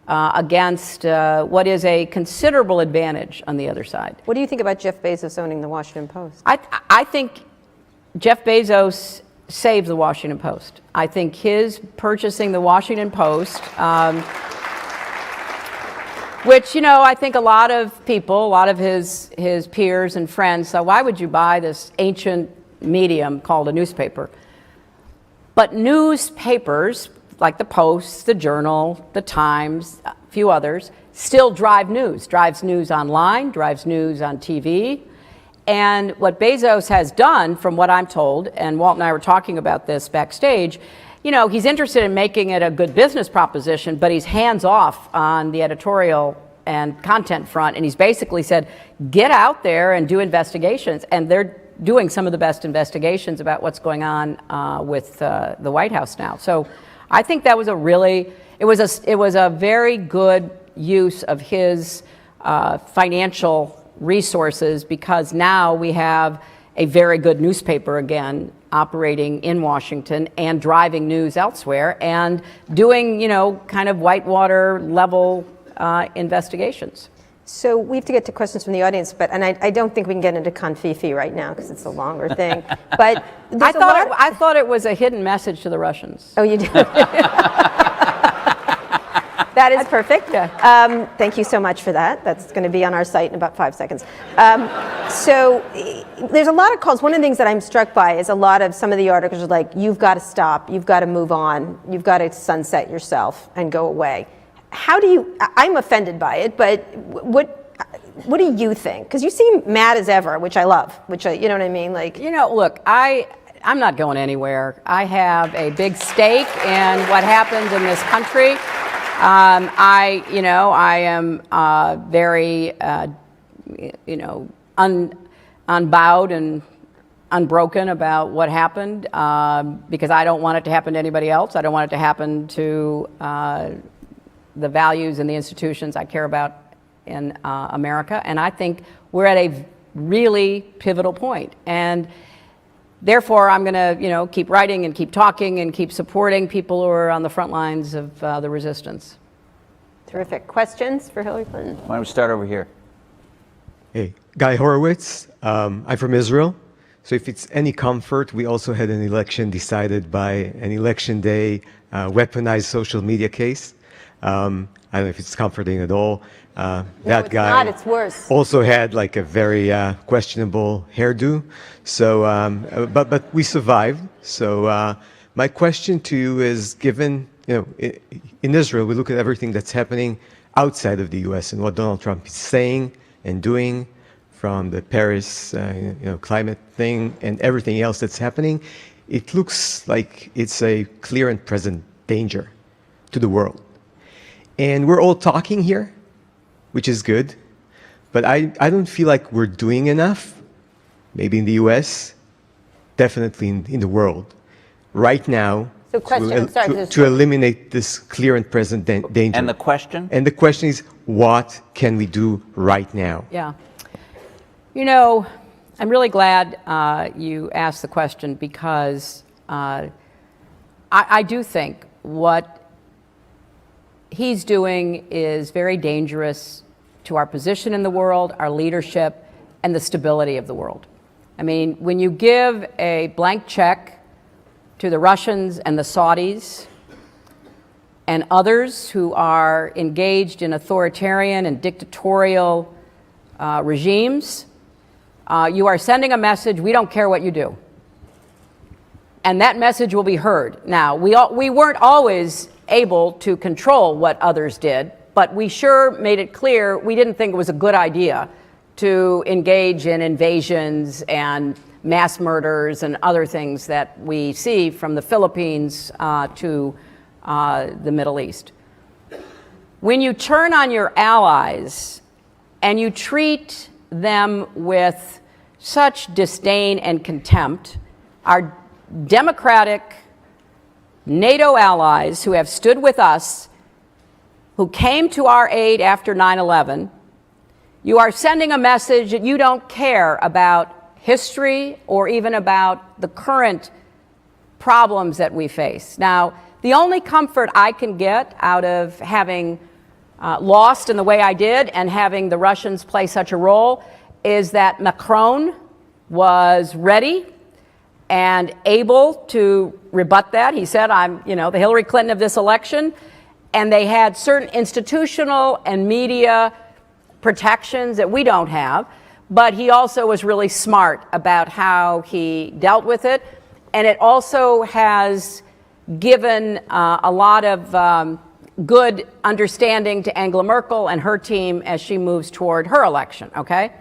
against what is a considerable advantage on the other side. What do you think about Jeff Bezos owning the Washington Post? I think Jeff Bezos saved the Washington Post. I think his purchasing the Washington Post, which, I think a lot of people, a lot of his peers and friends said, why would you buy this ancient medium called a newspaper? But newspapers, like the Post, the Journal, the Times, a few others, still drives news online, drives news on TV. And what Bezos has done, from what I'm told, and Walt and I were talking about this backstage, he's interested in making it a good business proposition, but he's hands off on the editorial and content front. And he's basically said, get out there and do investigations. And they're doing some of the best investigations about what's going on with the White House now. So I think that was it was a very good use of his financial resources, because now we have a very good newspaper again operating in Washington and driving news elsewhere and doing, kind of whitewater level investigations. So we have to get to questions from the audience, and I don't think we can get into Confifi right now because it's a longer thing. But I thought it was a hidden message to the Russians. Oh, you did? That is perfect. Yeah. Thank you so much for that. That's going to be on our site in about 5 seconds. So there's a lot of calls. One of the things that I'm struck by is some of the articles are like, you've got to stop, you've got to move on, you've got to sunset yourself and go away. I'm offended by it, but what do you think? Because you seem mad as ever, which I love, you know what I mean? Look, I'm not going anywhere. I have a big stake in what happens in this country. I am very, unbowed and unbroken about what happened, because I don't want it to happen to anybody else. I don't want it to happen to the values and the institutions I care about in America. And I think we're at a really pivotal point. And therefore, I'm going to, keep writing and keep talking and keep supporting people who are on the front lines of the resistance. Terrific. Questions for Hillary Clinton? Why don't we start over here? Hey, Guy Horowitz. I'm from Israel. So if it's any comfort, we also had an election decided by an election day weaponized social media case. I don't know if it's comforting at all. That guy not, it's worse. Also had like a very questionable hairdo. So, but we survived. So my question to you is, given, in Israel, we look at everything that's happening outside of the U.S. and what Donald Trump is saying and doing, from the Paris, climate thing and everything else that's happening. It looks like it's a clear and present danger to the world. And we're all talking here, which is good, but I don't feel like we're doing enough, maybe in the US, definitely in the world, right now, So question, to eliminate this clear and present danger. And the question? And the question is, what can we do right now? Yeah. I'm really glad you asked the question, because I do think what he's doing is very dangerous to our position in the world, our leadership, and the stability of the world. I mean, when you give a blank check to the Russians and the Saudis and others who are engaged in authoritarian and dictatorial regimes, you are sending a message: we don't care what you do. And that message will be heard. Now, we weren't always able to control what others did but we sure made it clear we didn't think it was a good idea to engage in invasions and mass murders and other things that we see from the Philippines to the Middle East. When you turn on your allies and you treat them with such disdain and contempt, our democratic NATO allies who have stood with us, who came to our aid after 9/11, you are sending a message that you don't care about history or even about the current problems that we face. Now, the only comfort I can get out of having lost in the way I did and having the Russians play such a role is that Macron was ready and able to rebut that. He said, I'm, the Hillary Clinton of this election. And they had certain institutional and media protections that we don't have. But he also was really smart about how he dealt with it. And it also has given a lot of good understanding to Angela Merkel and her team as she moves toward her election, okay?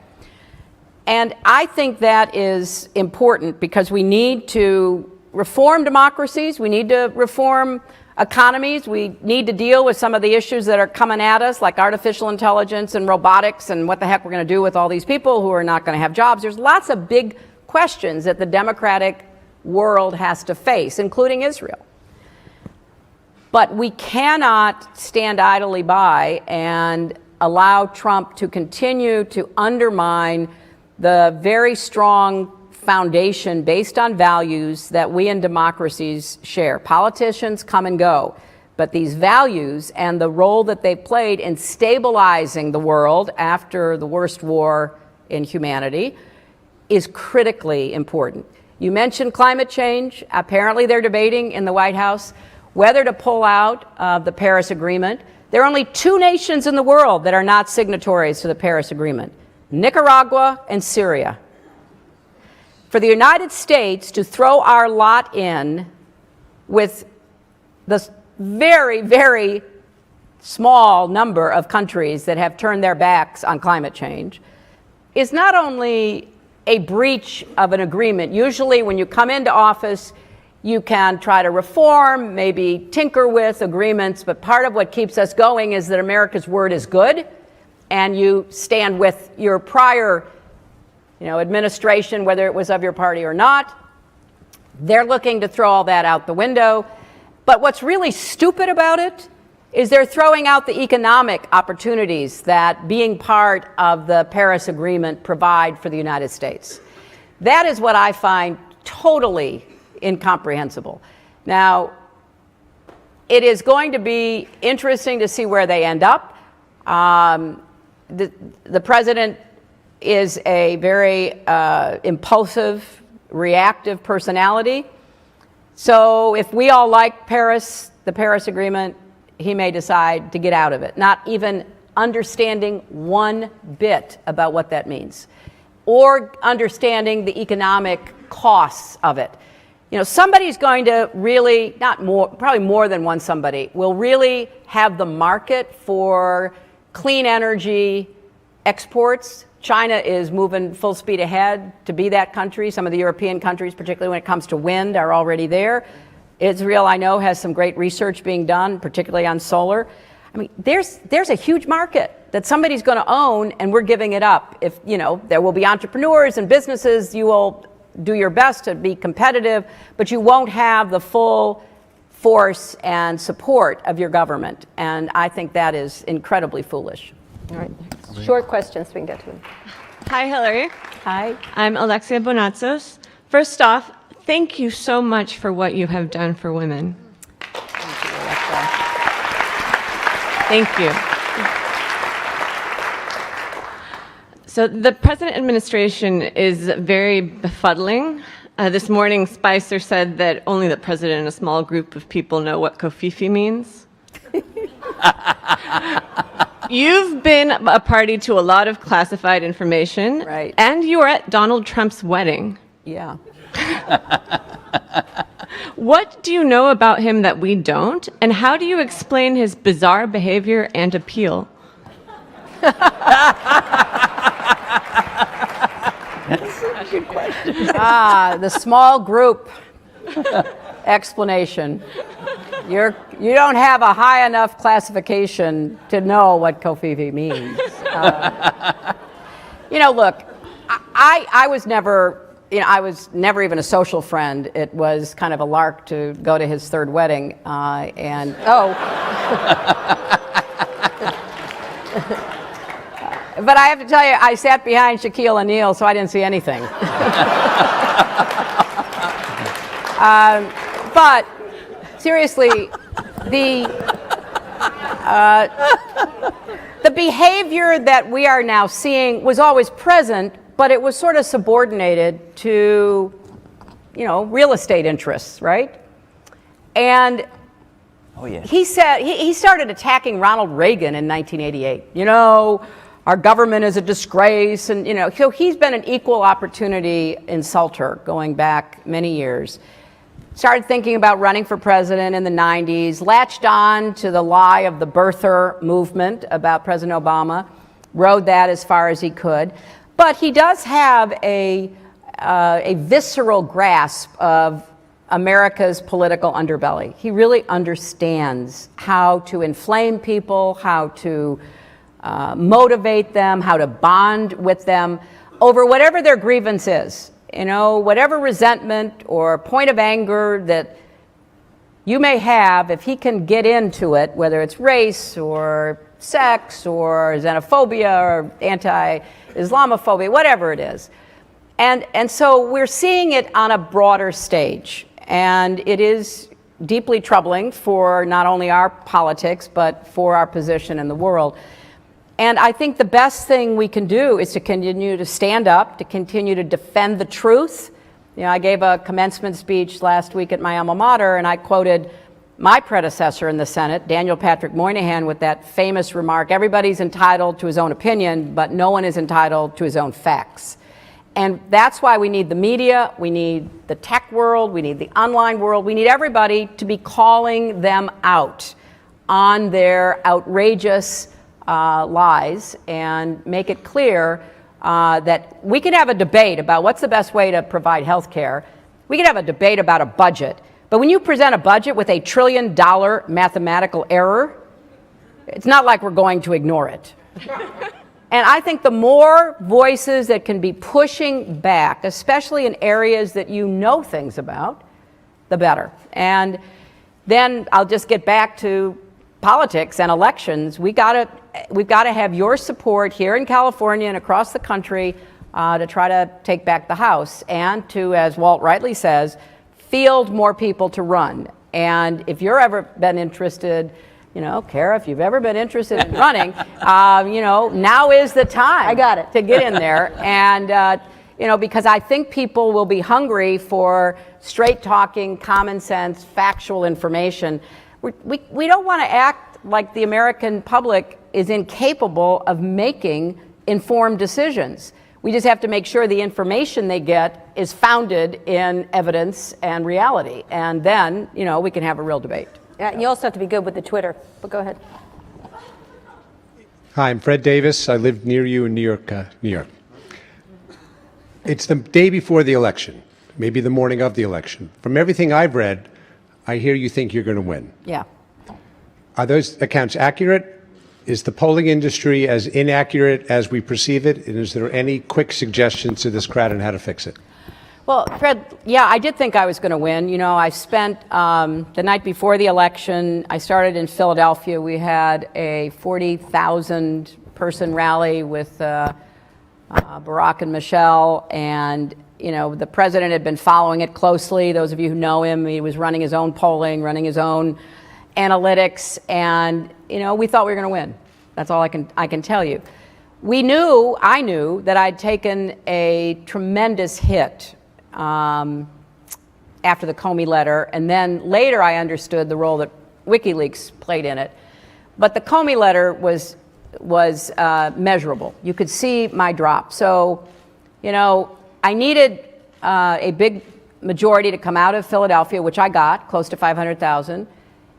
And I think that is important because we need to reform democracies, we need to reform economies, we need to deal with some of the issues that are coming at us, like artificial intelligence and robotics and what the heck we're going to do with all these people who are not going to have jobs. There's lots of big questions that the democratic world has to face, including Israel. But we cannot stand idly by and allow Trump to continue to undermine the very strong foundation based on values that we in democracies share. Politicians come and go, but these values and the role that they played in stabilizing the world after the worst war in humanity is critically important. You mentioned climate change. Apparently they're debating in the White House whether to pull out of the Paris Agreement. There are only 2 nations in the world that are not signatories to the Paris Agreement: Nicaragua and Syria. For the United States to throw our lot in with the very, very small number of countries that have turned their backs on climate change is not only a breach of an agreement. Usually when you come into office, you can try to reform, maybe tinker with agreements, but part of what keeps us going is that America's word is good, and you stand with your prior administration, whether it was of your party or not. They're looking to throw all that out the window. But what's really stupid about it is they're throwing out the economic opportunities that being part of the Paris Agreement provide for the United States. That is what I find totally incomprehensible. Now, it is going to be interesting to see where they end up. The president is a very impulsive, reactive personality. So if we all like the Paris Agreement, he may decide to get out of it, not even understanding one bit about what that means, or understanding the economic costs of it. Somebody's going to really, probably more than one somebody, will really have the market for clean energy exports. China is moving full speed ahead to be that country. Some of the European countries, particularly when it comes to wind, are already there. Israel, I know, has some great research being done, particularly on solar. I mean, there's a huge market that somebody's going to own, and we're giving it up. If, there will be entrepreneurs and businesses, you will do your best to be competitive, but you won't have the full force and support of your government. And I think that is incredibly foolish. All right. Short questions so we can get to them. Hi, Hillary. Hi. I'm Alexia Bonatzos. First off, thank you so much for what you have done for women. Thank you, Alexa. Thank you. So the President administration is very befuddling. This morning, Spicer said that only the president and a small group of people know what Kofifi means. You've been a party to a lot of classified information. Right. And you were at Donald Trump's wedding. Yeah. What do you know about him that we don't? And how do you explain his bizarre behavior and appeal? The small group explanation. You don't have a high enough classification to know what Kofifi means. Look, I was never, I was never even a social friend. It was kind of a lark to go to his third wedding, But I have to tell you, I sat behind Shaquille O'Neal, so I didn't see anything. But seriously, the behavior that we are now seeing was always present, but it was sort of subordinated to, real estate interests, right? And he said he started attacking Ronald Reagan in 1988. Our government is a disgrace, and so he's been an equal opportunity insulter going back many years. Started thinking about running for president in the 90s, latched on to the lie of the birther movement about President Obama, rode that as far as he could. But he does have a visceral grasp of America's political underbelly. He really understands how to inflame people, how to motivate them, how to bond with them over whatever their grievance is. Whatever resentment or point of anger that you may have, if he can get into it, whether it's race or sex or xenophobia or anti-Islamophobia, whatever it is. And so we're seeing it on a broader stage. And it is deeply troubling for not only our politics, but for our position in the world. And I think the best thing we can do is to continue to stand up, to continue to defend the truth. I gave a commencement speech last week at my alma mater, and I quoted my predecessor in the Senate, Daniel Patrick Moynihan, with that famous remark, everybody's entitled to his own opinion, but no one is entitled to his own facts. And that's why we need the media, we need the tech world, we need the online world, we need everybody to be calling them out on their outrageous lies and make it clear that we can have a debate about what's the best way to provide health care. We can have a debate about a budget. But when you present a budget with $1 trillion mathematical error, it's not like we're going to ignore it. And I think the more voices that can be pushing back, especially in areas that you know things about, the better. And then I'll just get back to politics and elections. We've got to have your support here in California and across the country to try to take back the House and to, as Walt rightly says, field more people to run. And if you're ever been interested, Kara, if you've ever been interested in running, now is the time. I got it. To get in there. And, because I think people will be hungry for straight talking, common sense, factual information. We don't want to act like the American public is incapable of making informed decisions. We just have to make sure the information they get is founded in evidence and reality. And then, we can have a real debate. Yeah, and you also have to be good with the Twitter, but go ahead. Hi, I'm Fred Davis. I live near you in New York, New York. It's the day before the election, maybe the morning of the election. From everything I've read, I hear you think you're going to win. Yeah. Are those accounts accurate? Is the polling industry as inaccurate as we perceive it? And is there any quick suggestions to this crowd on how to fix it? Well, Fred, yeah, I did think I was going to win. I spent the night before the election, I started in Philadelphia. We had a 40,000 person rally with Barack and Michelle, and the president had been following it closely. Those of you who know him, he was running his own polling, running his own analytics, and we thought we were going to win. That's all I can tell you. I knew that I'd taken a tremendous hit after the Comey letter, and then later I understood the role that WikiLeaks played in it. But the Comey letter was measurable. You could see my drop. So, I needed a big majority to come out of Philadelphia, which I got, close to 500,000.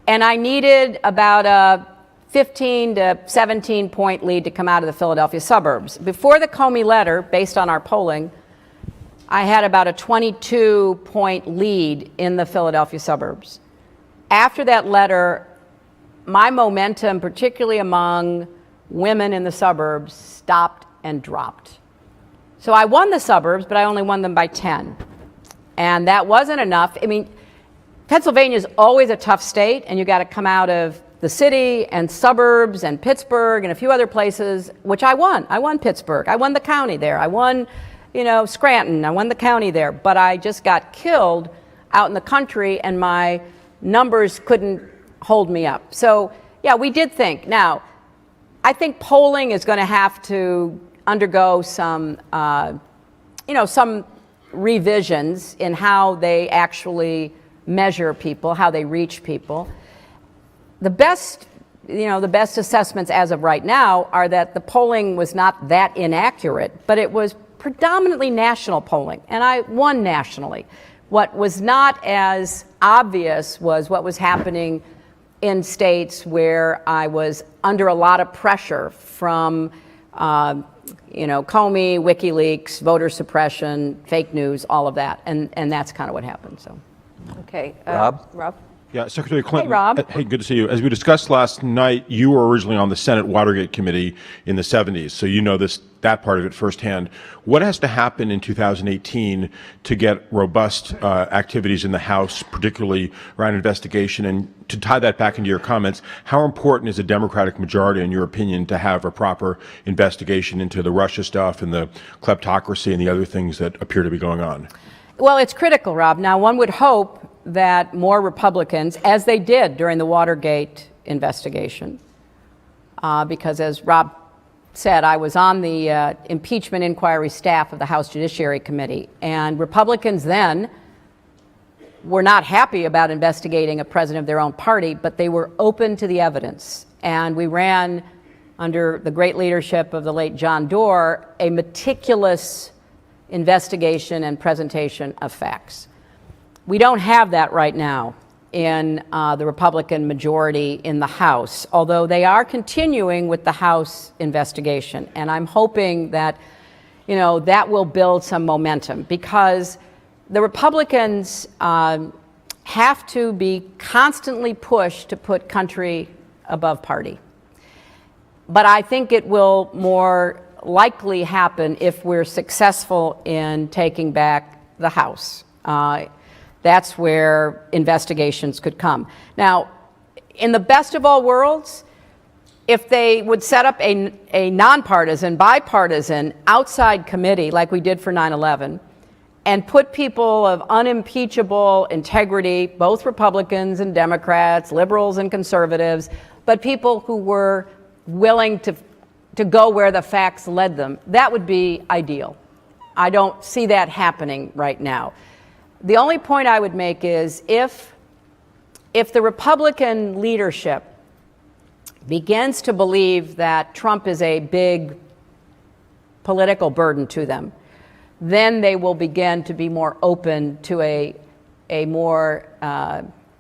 And I needed about a 15 to 17 point lead to come out of the Philadelphia suburbs. Before the Comey letter, based on our polling, I had about a 22 point lead in the Philadelphia suburbs. After that letter, my momentum, particularly among women in the suburbs, stopped and dropped. So I won the suburbs, but I only won them by 10. And that wasn't enough. I mean, Pennsylvania is always a tough state, and you got to come out of the city and suburbs and Pittsburgh and a few other places, which I won. I won Pittsburgh. I won the county there. I won, Scranton. I won the county there. But I just got killed out in the country, and my numbers couldn't hold me up. So, yeah, we did think. Now, I think polling is going to have to undergo some, some revisions in how they actually measure people, how they reach people. The best assessments as of right now are that the polling was not that inaccurate, but it was predominantly national polling, and I won nationally. What was not as obvious was what was happening in states where I was under a lot of pressure from, Comey, WikiLeaks, voter suppression, fake news, all of that, and that's kind of what happened. So, Okay, Rob? Yeah, Secretary Clinton. Hey, Rob. Hey, good to see you. As we discussed last night, you were originally on the Senate Watergate Committee in the 70s, so you know that part of it firsthand. What has to happen in 2018 to get robust activities in the House, particularly around investigation? And to tie that back into your comments, how important is a Democratic majority, in your opinion, to have a proper investigation into the Russia stuff and the kleptocracy and the other things that appear to be going on? Well, it's critical, Rob. Now, one would hope that more Republicans, as they did during the Watergate investigation, because as Rob said, I was on the impeachment inquiry staff of the House Judiciary Committee, and Republicans then were not happy about investigating a president of their own party, but they were open to the evidence. And we ran, under the great leadership of the late John Doerr, a meticulous investigation and presentation of facts. We don't have that right now in the Republican majority in the House, although they are continuing with the House investigation. And I'm hoping that, that will build some momentum, because the Republicans have to be constantly pushed to put country above party. But I think it will more likely happen if we're successful in taking back the House. That's where investigations could come. Now, in the best of all worlds, if they would set up a nonpartisan, bipartisan, outside committee like we did for 9/11, and put people of unimpeachable integrity, both Republicans and Democrats, liberals and conservatives, but people who were willing to go where the facts led them, that would be ideal. I don't see that happening right now. The only point I would make is if the Republican leadership begins to believe that Trump is a big political burden to them, then they will begin to be more open to a more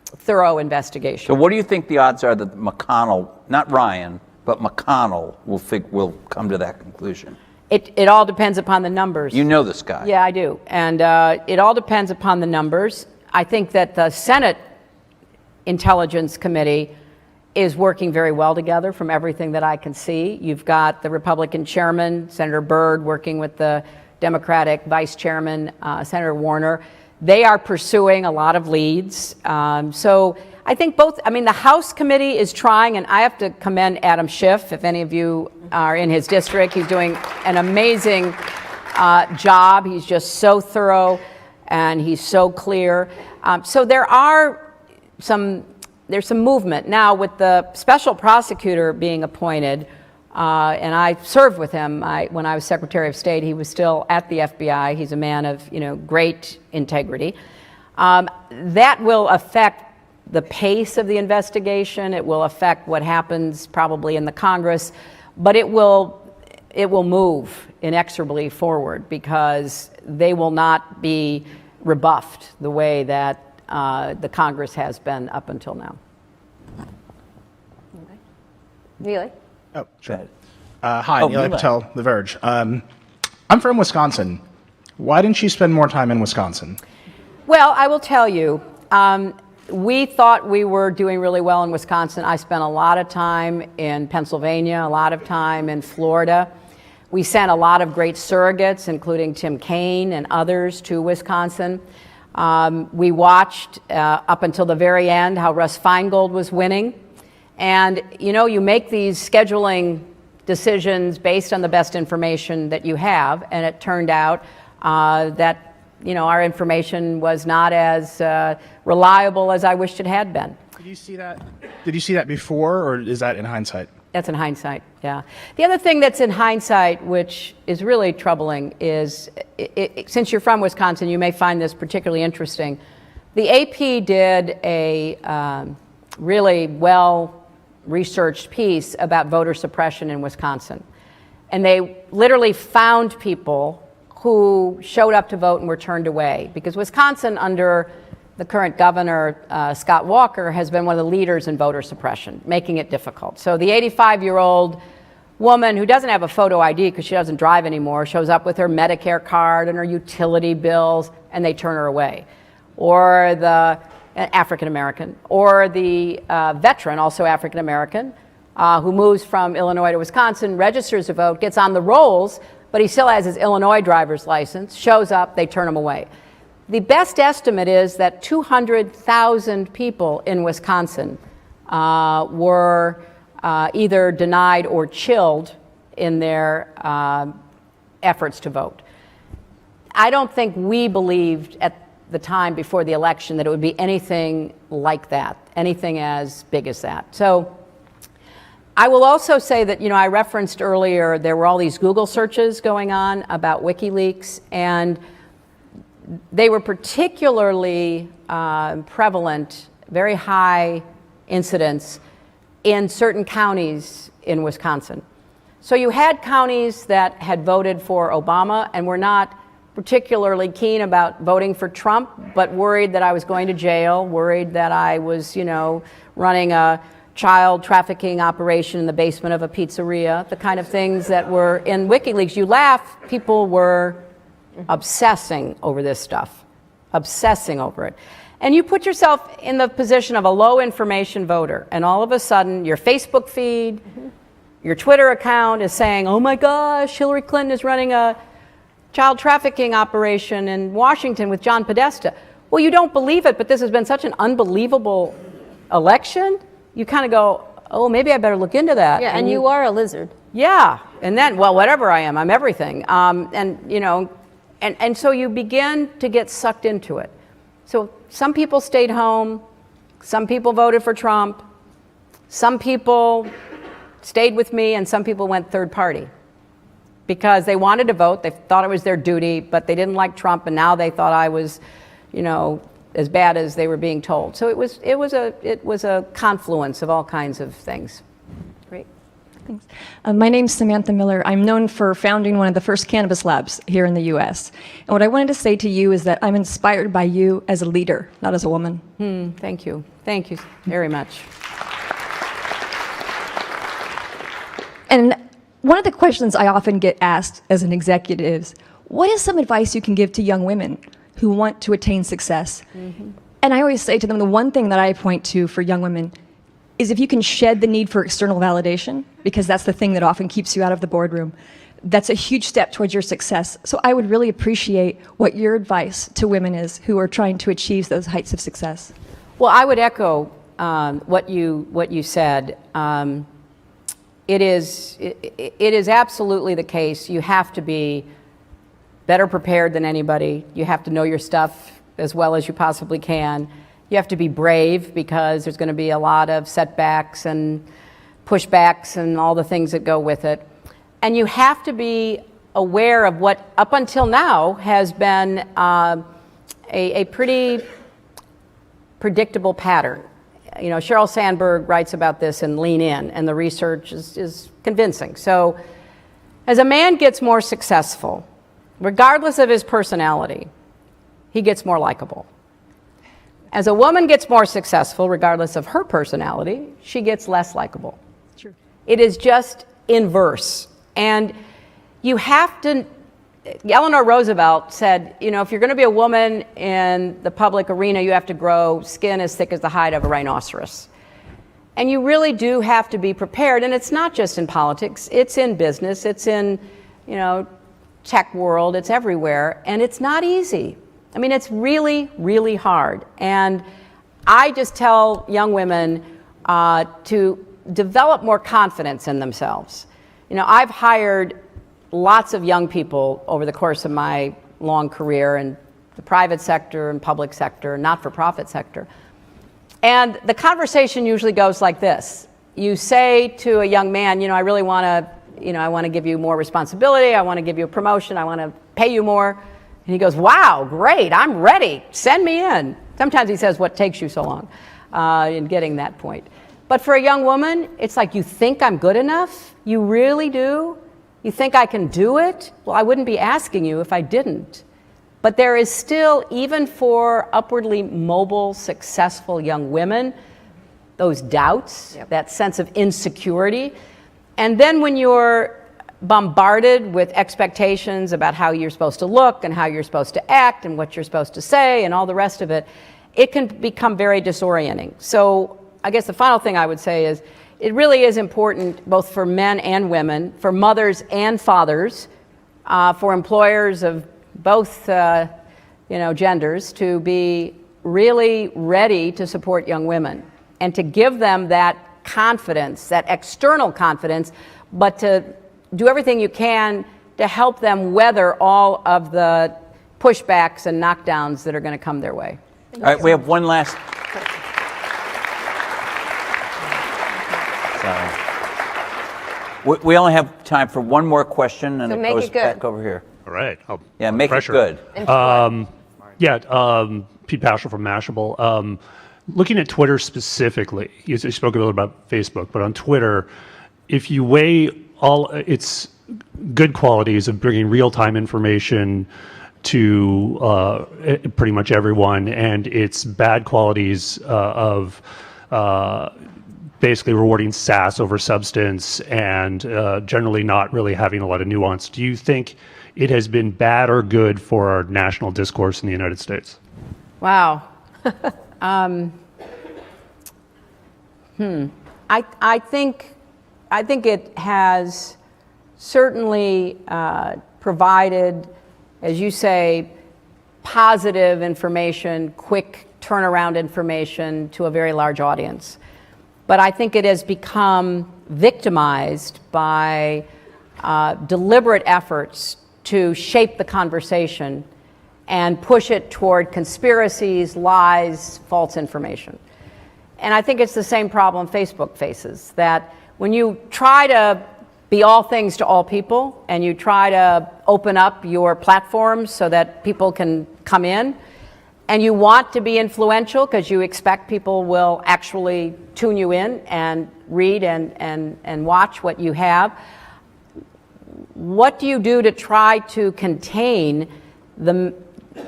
thorough investigation. So what do you think the odds are that McConnell, not Ryan, but McConnell will come to that conclusion? It all depends upon the numbers. You know this guy. Yeah, I do. And it all depends upon the numbers. I think that the Senate Intelligence Committee is working very well together from everything that I can see. You've got the Republican chairman, Senator Byrd, working with the Democratic vice chairman, Senator Warner. They are pursuing a lot of leads. So I think the House committee is trying, and I have to commend Adam Schiff. If any of you are in his district, he's doing an amazing job. He's just so thorough, and he's so clear. So there's some movement. Now, with the special prosecutor being appointed, and I served with him when I was Secretary of State. He was still at the FBI. He's a man of great integrity. That will affect the pace of the investigation. It will affect what happens probably in the Congress, but it will move inexorably forward, because they will not be rebuffed the way that the Congress has been up until now. Neely? Oh, sure. Go Hi, Oh, Neil Nilay. Patel, The Verge. I'm from Wisconsin. Why didn't you spend more time in Wisconsin? Well, I will tell you, we thought we were doing really well in Wisconsin. I spent a lot of time in Pennsylvania, a lot of time in Florida. We sent a lot of great surrogates, including Tim Kaine and others, to Wisconsin. We watched up until the very end how Russ Feingold was winning. And, you know, you make these scheduling decisions based on the best information that you have, and it turned out that, you know, our information was not as reliable as I wished it had been. Did you see that? Did you see that before, or is that in hindsight? That's in hindsight, yeah. The other thing that's in hindsight, which is really troubling, is since you're from Wisconsin, you may find this particularly interesting. The AP did a really well-researched piece about voter suppression in Wisconsin. And they literally found people who showed up to vote and were turned away. Because Wisconsin, under the current governor, Scott Walker, has been one of the leaders in voter suppression, making it difficult. So the 85-year-old woman who doesn't have a photo ID because she doesn't drive anymore shows up with her Medicare card and her utility bills, and they turn her away. Or the African American, or the veteran, also African American, who moves from Illinois to Wisconsin, registers to vote, gets on the rolls, but he still has his Illinois driver's license, shows up, they turn him away. The best estimate is that 200,000 people in Wisconsin were either denied or chilled in their efforts to vote. I don't think we believed at the time before the election that it would be anything like that, anything as big as that. So I will also say that, you know, I referenced earlier there were all these Google searches going on about WikiLeaks, and they were particularly prevalent, very high incidence in certain counties in Wisconsin. So you had counties that had voted for Obama and were not particularly keen about voting for Trump, but worried that I was going to jail, worried that I was, you know, running a child trafficking operation in the basement of a pizzeria, the kind of things that were in WikiLeaks. You laugh, people were obsessing over this stuff, obsessing over it. And you put yourself in the position of a low information voter, and all of a sudden your Facebook feed, your Twitter account is saying, oh my gosh, Hillary Clinton is running a child trafficking operation in Washington with John Podesta. Well, you don't believe it, but this has been such an unbelievable election. You kind of go, oh, maybe I better look into that. Yeah, and you are a lizard. Yeah, and then, well, whatever I am, I'm everything. And, you know, and so you begin to get sucked into it. So some people stayed home, some people voted for Trump, some people stayed with me, and some people went third party because they wanted to vote, they thought it was their duty, but they didn't like Trump, and now they thought I was, you know, as bad as they were being told. So it was a confluence of all kinds of things. Great. Thanks. My name's Samantha Miller. I'm known for founding one of the first cannabis labs here in the U.S. And what I wanted to say to you is that I'm inspired by you as a leader, not as a woman. Thank you. Thank you very much. And one of the questions I often get asked as an executive is, what is some advice you can give to young women who want to attain success? And I always say to them, the one thing that I point to for young women is if you can shed the need for external validation, because that's the thing that often keeps you out of the boardroom, that's a huge step towards your success. So I would really appreciate what your advice to women is who are trying to achieve those heights of success. Well, I would echo what you said. It is absolutely the case. You have to be better prepared than anybody. You have to know your stuff as well as you possibly can. You have to be brave because there's going to be a lot of setbacks and pushbacks and all the things that go with it. And you have to be aware of what, up until now, has been a pretty predictable pattern. You know, Sheryl Sandberg writes about this in Lean In, and the research is convincing. So as a man gets more successful, regardless of his personality, he gets more likable. As a woman gets more successful, regardless of her personality, she gets less likable. True. It is just inverse. And you have to, Eleanor Roosevelt said, you know, if you're going to be a woman in the public arena, you have to grow skin as thick as the hide of a rhinoceros. And you really do have to be prepared. And it's not just in politics, it's in business, it's in, you know, tech world, it's everywhere. And it's not easy. I mean, it's really, really hard. And I just tell young women to develop more confidence in themselves. You know, I've hired lots of young people over the course of my long career in the private sector and public sector, not-for-profit sector. And the conversation usually goes like this. You say to a young man, you know, I really want to, you know, I want to give you more responsibility, I want to give you a promotion, I want to pay you more. And he goes, wow, great, I'm ready, send me in. Sometimes he says, what takes you so long in getting that point? But for a young woman, it's like, you think I'm good enough? You really do? You think I can do it? Well, I wouldn't be asking you if I didn't. But there is still, even for upwardly mobile, successful young women, those doubts, that sense of insecurity. And then when you're bombarded with expectations about how you're supposed to look and how you're supposed to act and what you're supposed to say and all the rest of it, it can become very disorienting. So I guess the final thing I would say is it really is important both for men and women, for mothers and fathers, for employers of both genders to be really ready to support young women and to give them that confidence, that external confidence, but to do everything you can to help them weather all of the pushbacks and knockdowns that are going to come their way. All right, we have one last. Sorry. We only have time for one more question, and So it make goes it good. back over here. All right. Yeah, make pressure. it good. Pete Paschal from Mashable. Looking at Twitter specifically, you spoke a little about Facebook, but on Twitter, if you weigh all its good qualities of bringing real-time information to pretty much everyone, and its bad qualities of basically rewarding sass over substance and generally not really having a lot of nuance, do you think it has been bad or good for our national discourse in the United States? Wow. I think it has certainly provided, as you say, positive information, quick turnaround information to a very large audience. But I think it has become victimized by deliberate efforts to shape the conversation and push it toward conspiracies, lies, false information. And I think it's the same problem Facebook faces, that when you try to be all things to all people and you try to open up your platforms so that people can come in, and you want to be influential because you expect people will actually tune you in and read and watch what you have, what do you do to try to contain the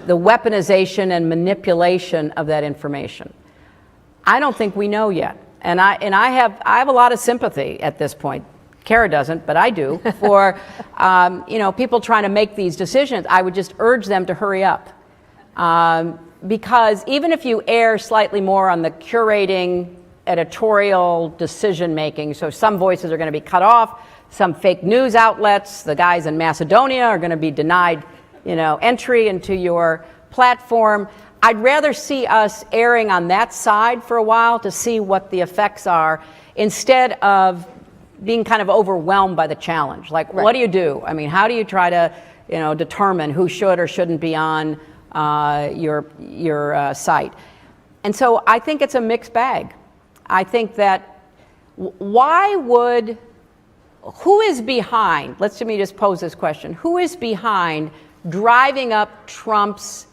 weaponization and manipulation of that information? I don't think we know yet. And I have a lot of sympathy at this point. Kara doesn't, but I do, for people trying to make these decisions. I would just urge them to hurry up. Because even if you err slightly more on the curating, editorial decision making, so some voices are going to be cut off, some fake news outlets, the guys in Macedonia are going to be denied, entry into your platform. I'd rather see us erring on that side for a while to see what the effects are, instead of being kind of overwhelmed by the challenge. Like, What do you do? I mean, how do you try to, determine who should or shouldn't be on your site? And so I think it's a mixed bag. I think that who is behind, let me just pose this question, who is behind driving up Trump's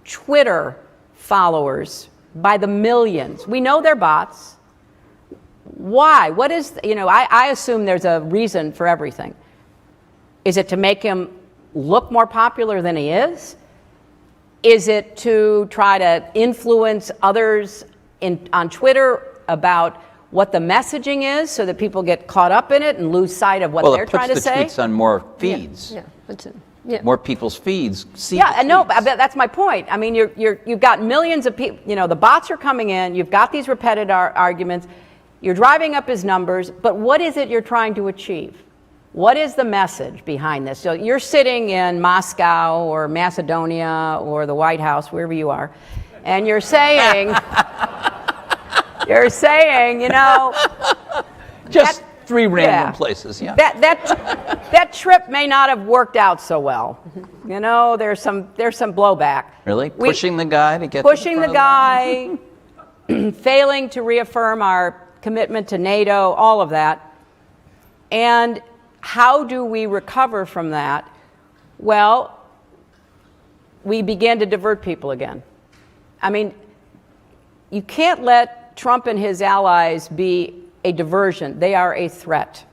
Twitter followers by the millions? We know they're bots. Why? What is, I assume there's a reason for everything. Is it to make him look more popular than he is? Is it to try to influence others on Twitter about what the messaging is so that people get caught up in it and lose sight of what they're trying to say? Well, it puts the tweets on more feeds. Yeah. More people's feeds see Yeah, the and no, tweets. that's my point. I mean, you've got millions of people, the bots are coming in, you've got these repetitive arguments, you're driving up his numbers, but what is it you're trying to achieve? What is the message behind this? So you're sitting in Moscow or Macedonia or the White House, wherever you are, and you're saying, just three random places, yeah. That trip may not have worked out so well. There's some blowback. Really? Pushing the guy to get Pushing the guy, failing to reaffirm our commitment to NATO, all of that. And how do we recover from that? Well, we began to divert people again. I mean, you can't let Trump and his allies be a diversion. They are a threat.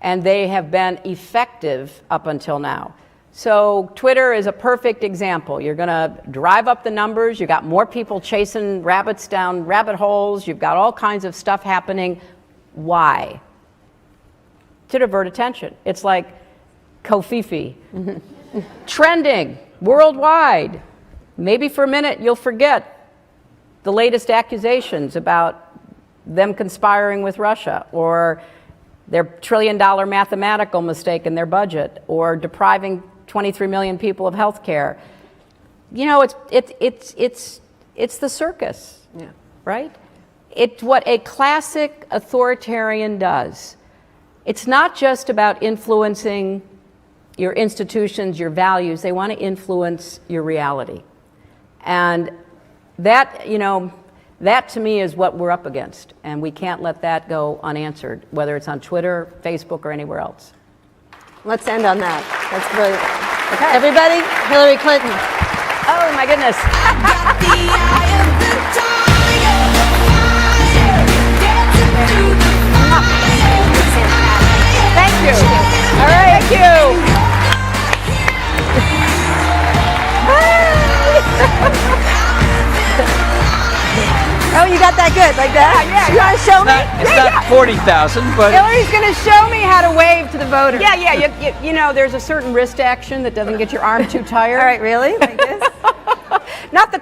And they have been effective up until now. So Twitter is a perfect example. You're going to drive up the numbers. You've got more people chasing rabbits down rabbit holes. You've got all kinds of stuff happening. Why? To divert attention. It's like Kofifi. Trending worldwide. Maybe for a minute you'll forget the latest accusations about them conspiring with Russia, or their $1 trillion mathematical mistake in their budget, or depriving 23 million people of health care. It's the circus, right? It's what a classic authoritarian does. It's not just about influencing your institutions, your values. They want to influence your reality. And that, that to me is what we're up against, and we can't let that go unanswered, whether it's on Twitter, Facebook, or anywhere else. Let's end on that. That's brilliant. Okay. Everybody, Hillary Clinton. Oh my goodness. Thank you. All right, thank you. Oh, you got that good, like that? Yeah. You want to show me? It's not 40,000, but Hillary's going to show me how to wave to the voters. Yeah. There's a certain wrist action that doesn't get your arm too tired. All right, really? Like this? Not the